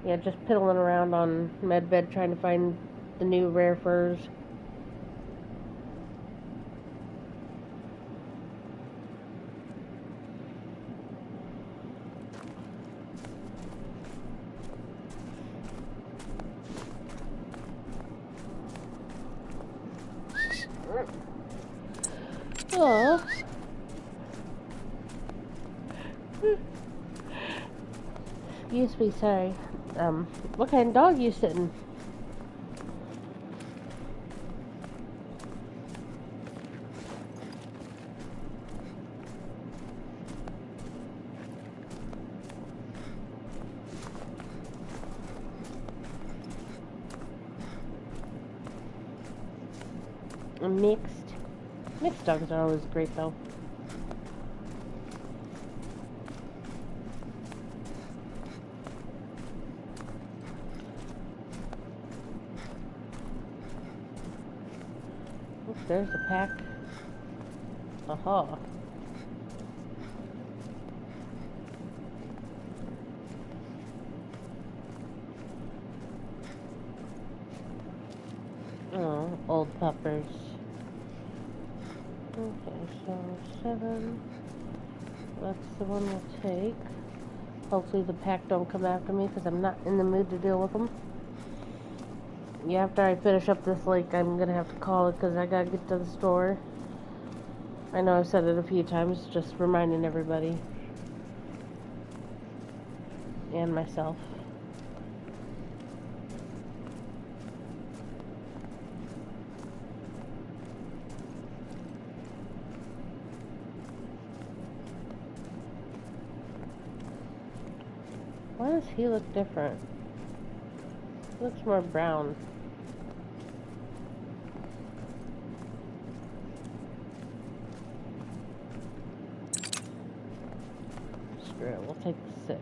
Yeah, just piddling around on Medbed trying to find the new rare furs. Oh. Excuse me, sorry. What kind of dog you sitting? Mixed. Mixed dogs are always great, though. Oops, there's a pack. Aha. Oh, old puppers. Okay, so 7. That's the one we'll take. Hopefully the pack don't come after me because I'm not in the mood to deal with them. Yeah, after I finish up this lake, I'm gonna have to call it because I gotta get to the store. I know I've said it a few times, just reminding everybody. And myself. Why does he look different? He looks more brown. Screw it, we'll take 6.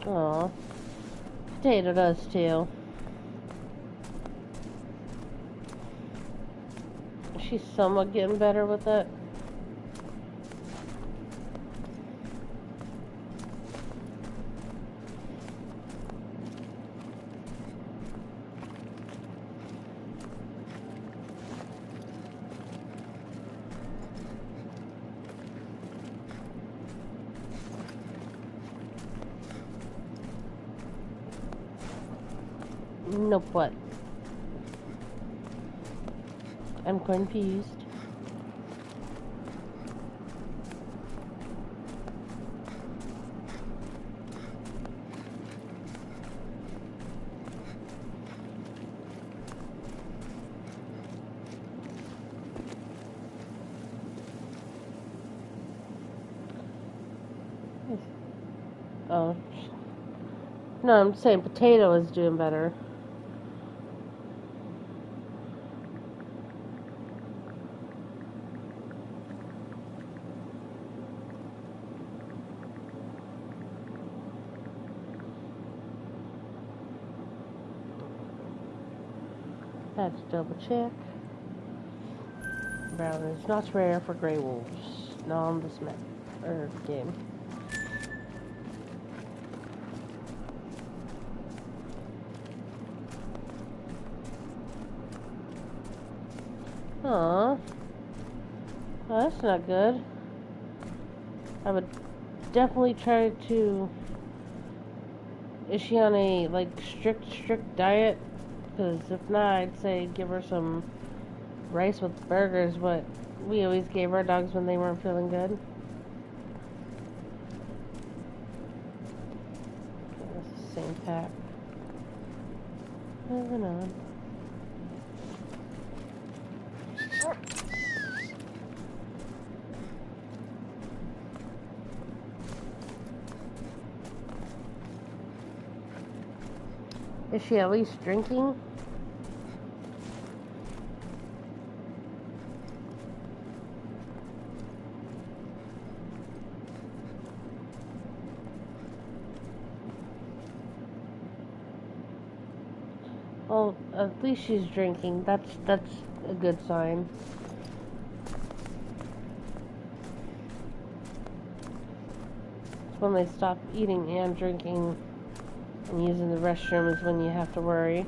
Aw. Potato does too. She's somewhat getting better with it. Nope, what? I'm confused. Oh, No, I'm saying potato is doing better. Let's double check. Brown is not rare for gray wolves. Not on this map or game. Aw. Well, that's not good. I would definitely try to... Is she on a, like, strict diet? Because if not, I'd say give her some rice with burgers, what we always gave our dogs when they weren't feeling good. Okay, that's the same pack. Moving on. Is she at least drinking? Well, at least she's drinking. That's a good sign. It's when they stop eating and drinking and using the restroom is when you have to worry.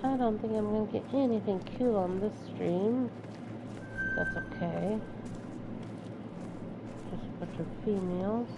I don't think I'm gonna get anything cool on this stream. That's okay. Just a bunch of females.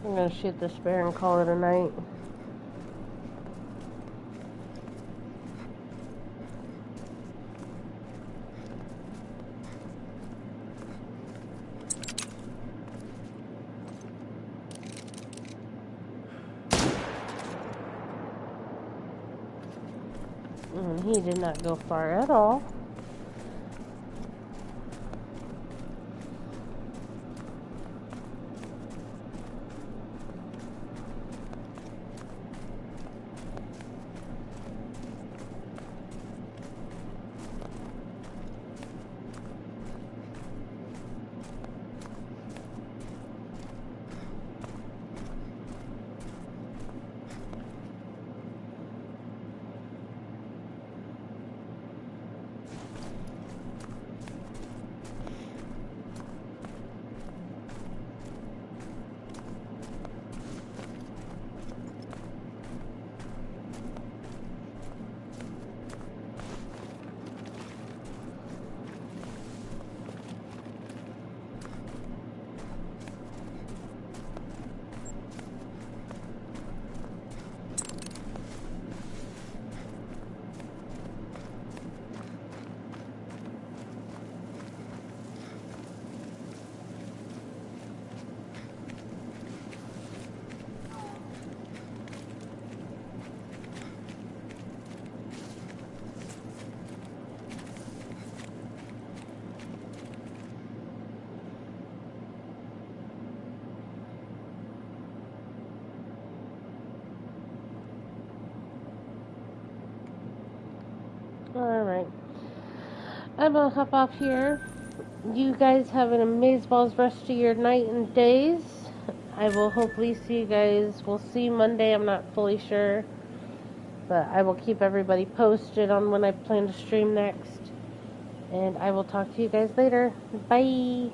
I'm gonna shoot this bear and call it a night. He did not go far at all. I'm gonna hop off here. You guys have an amazeballs rest of your night and days. I will hopefully see you guys. We'll see you Monday. I'm not fully sure, but I will keep everybody posted on when I plan to stream next. And I will talk to you guys later. Bye.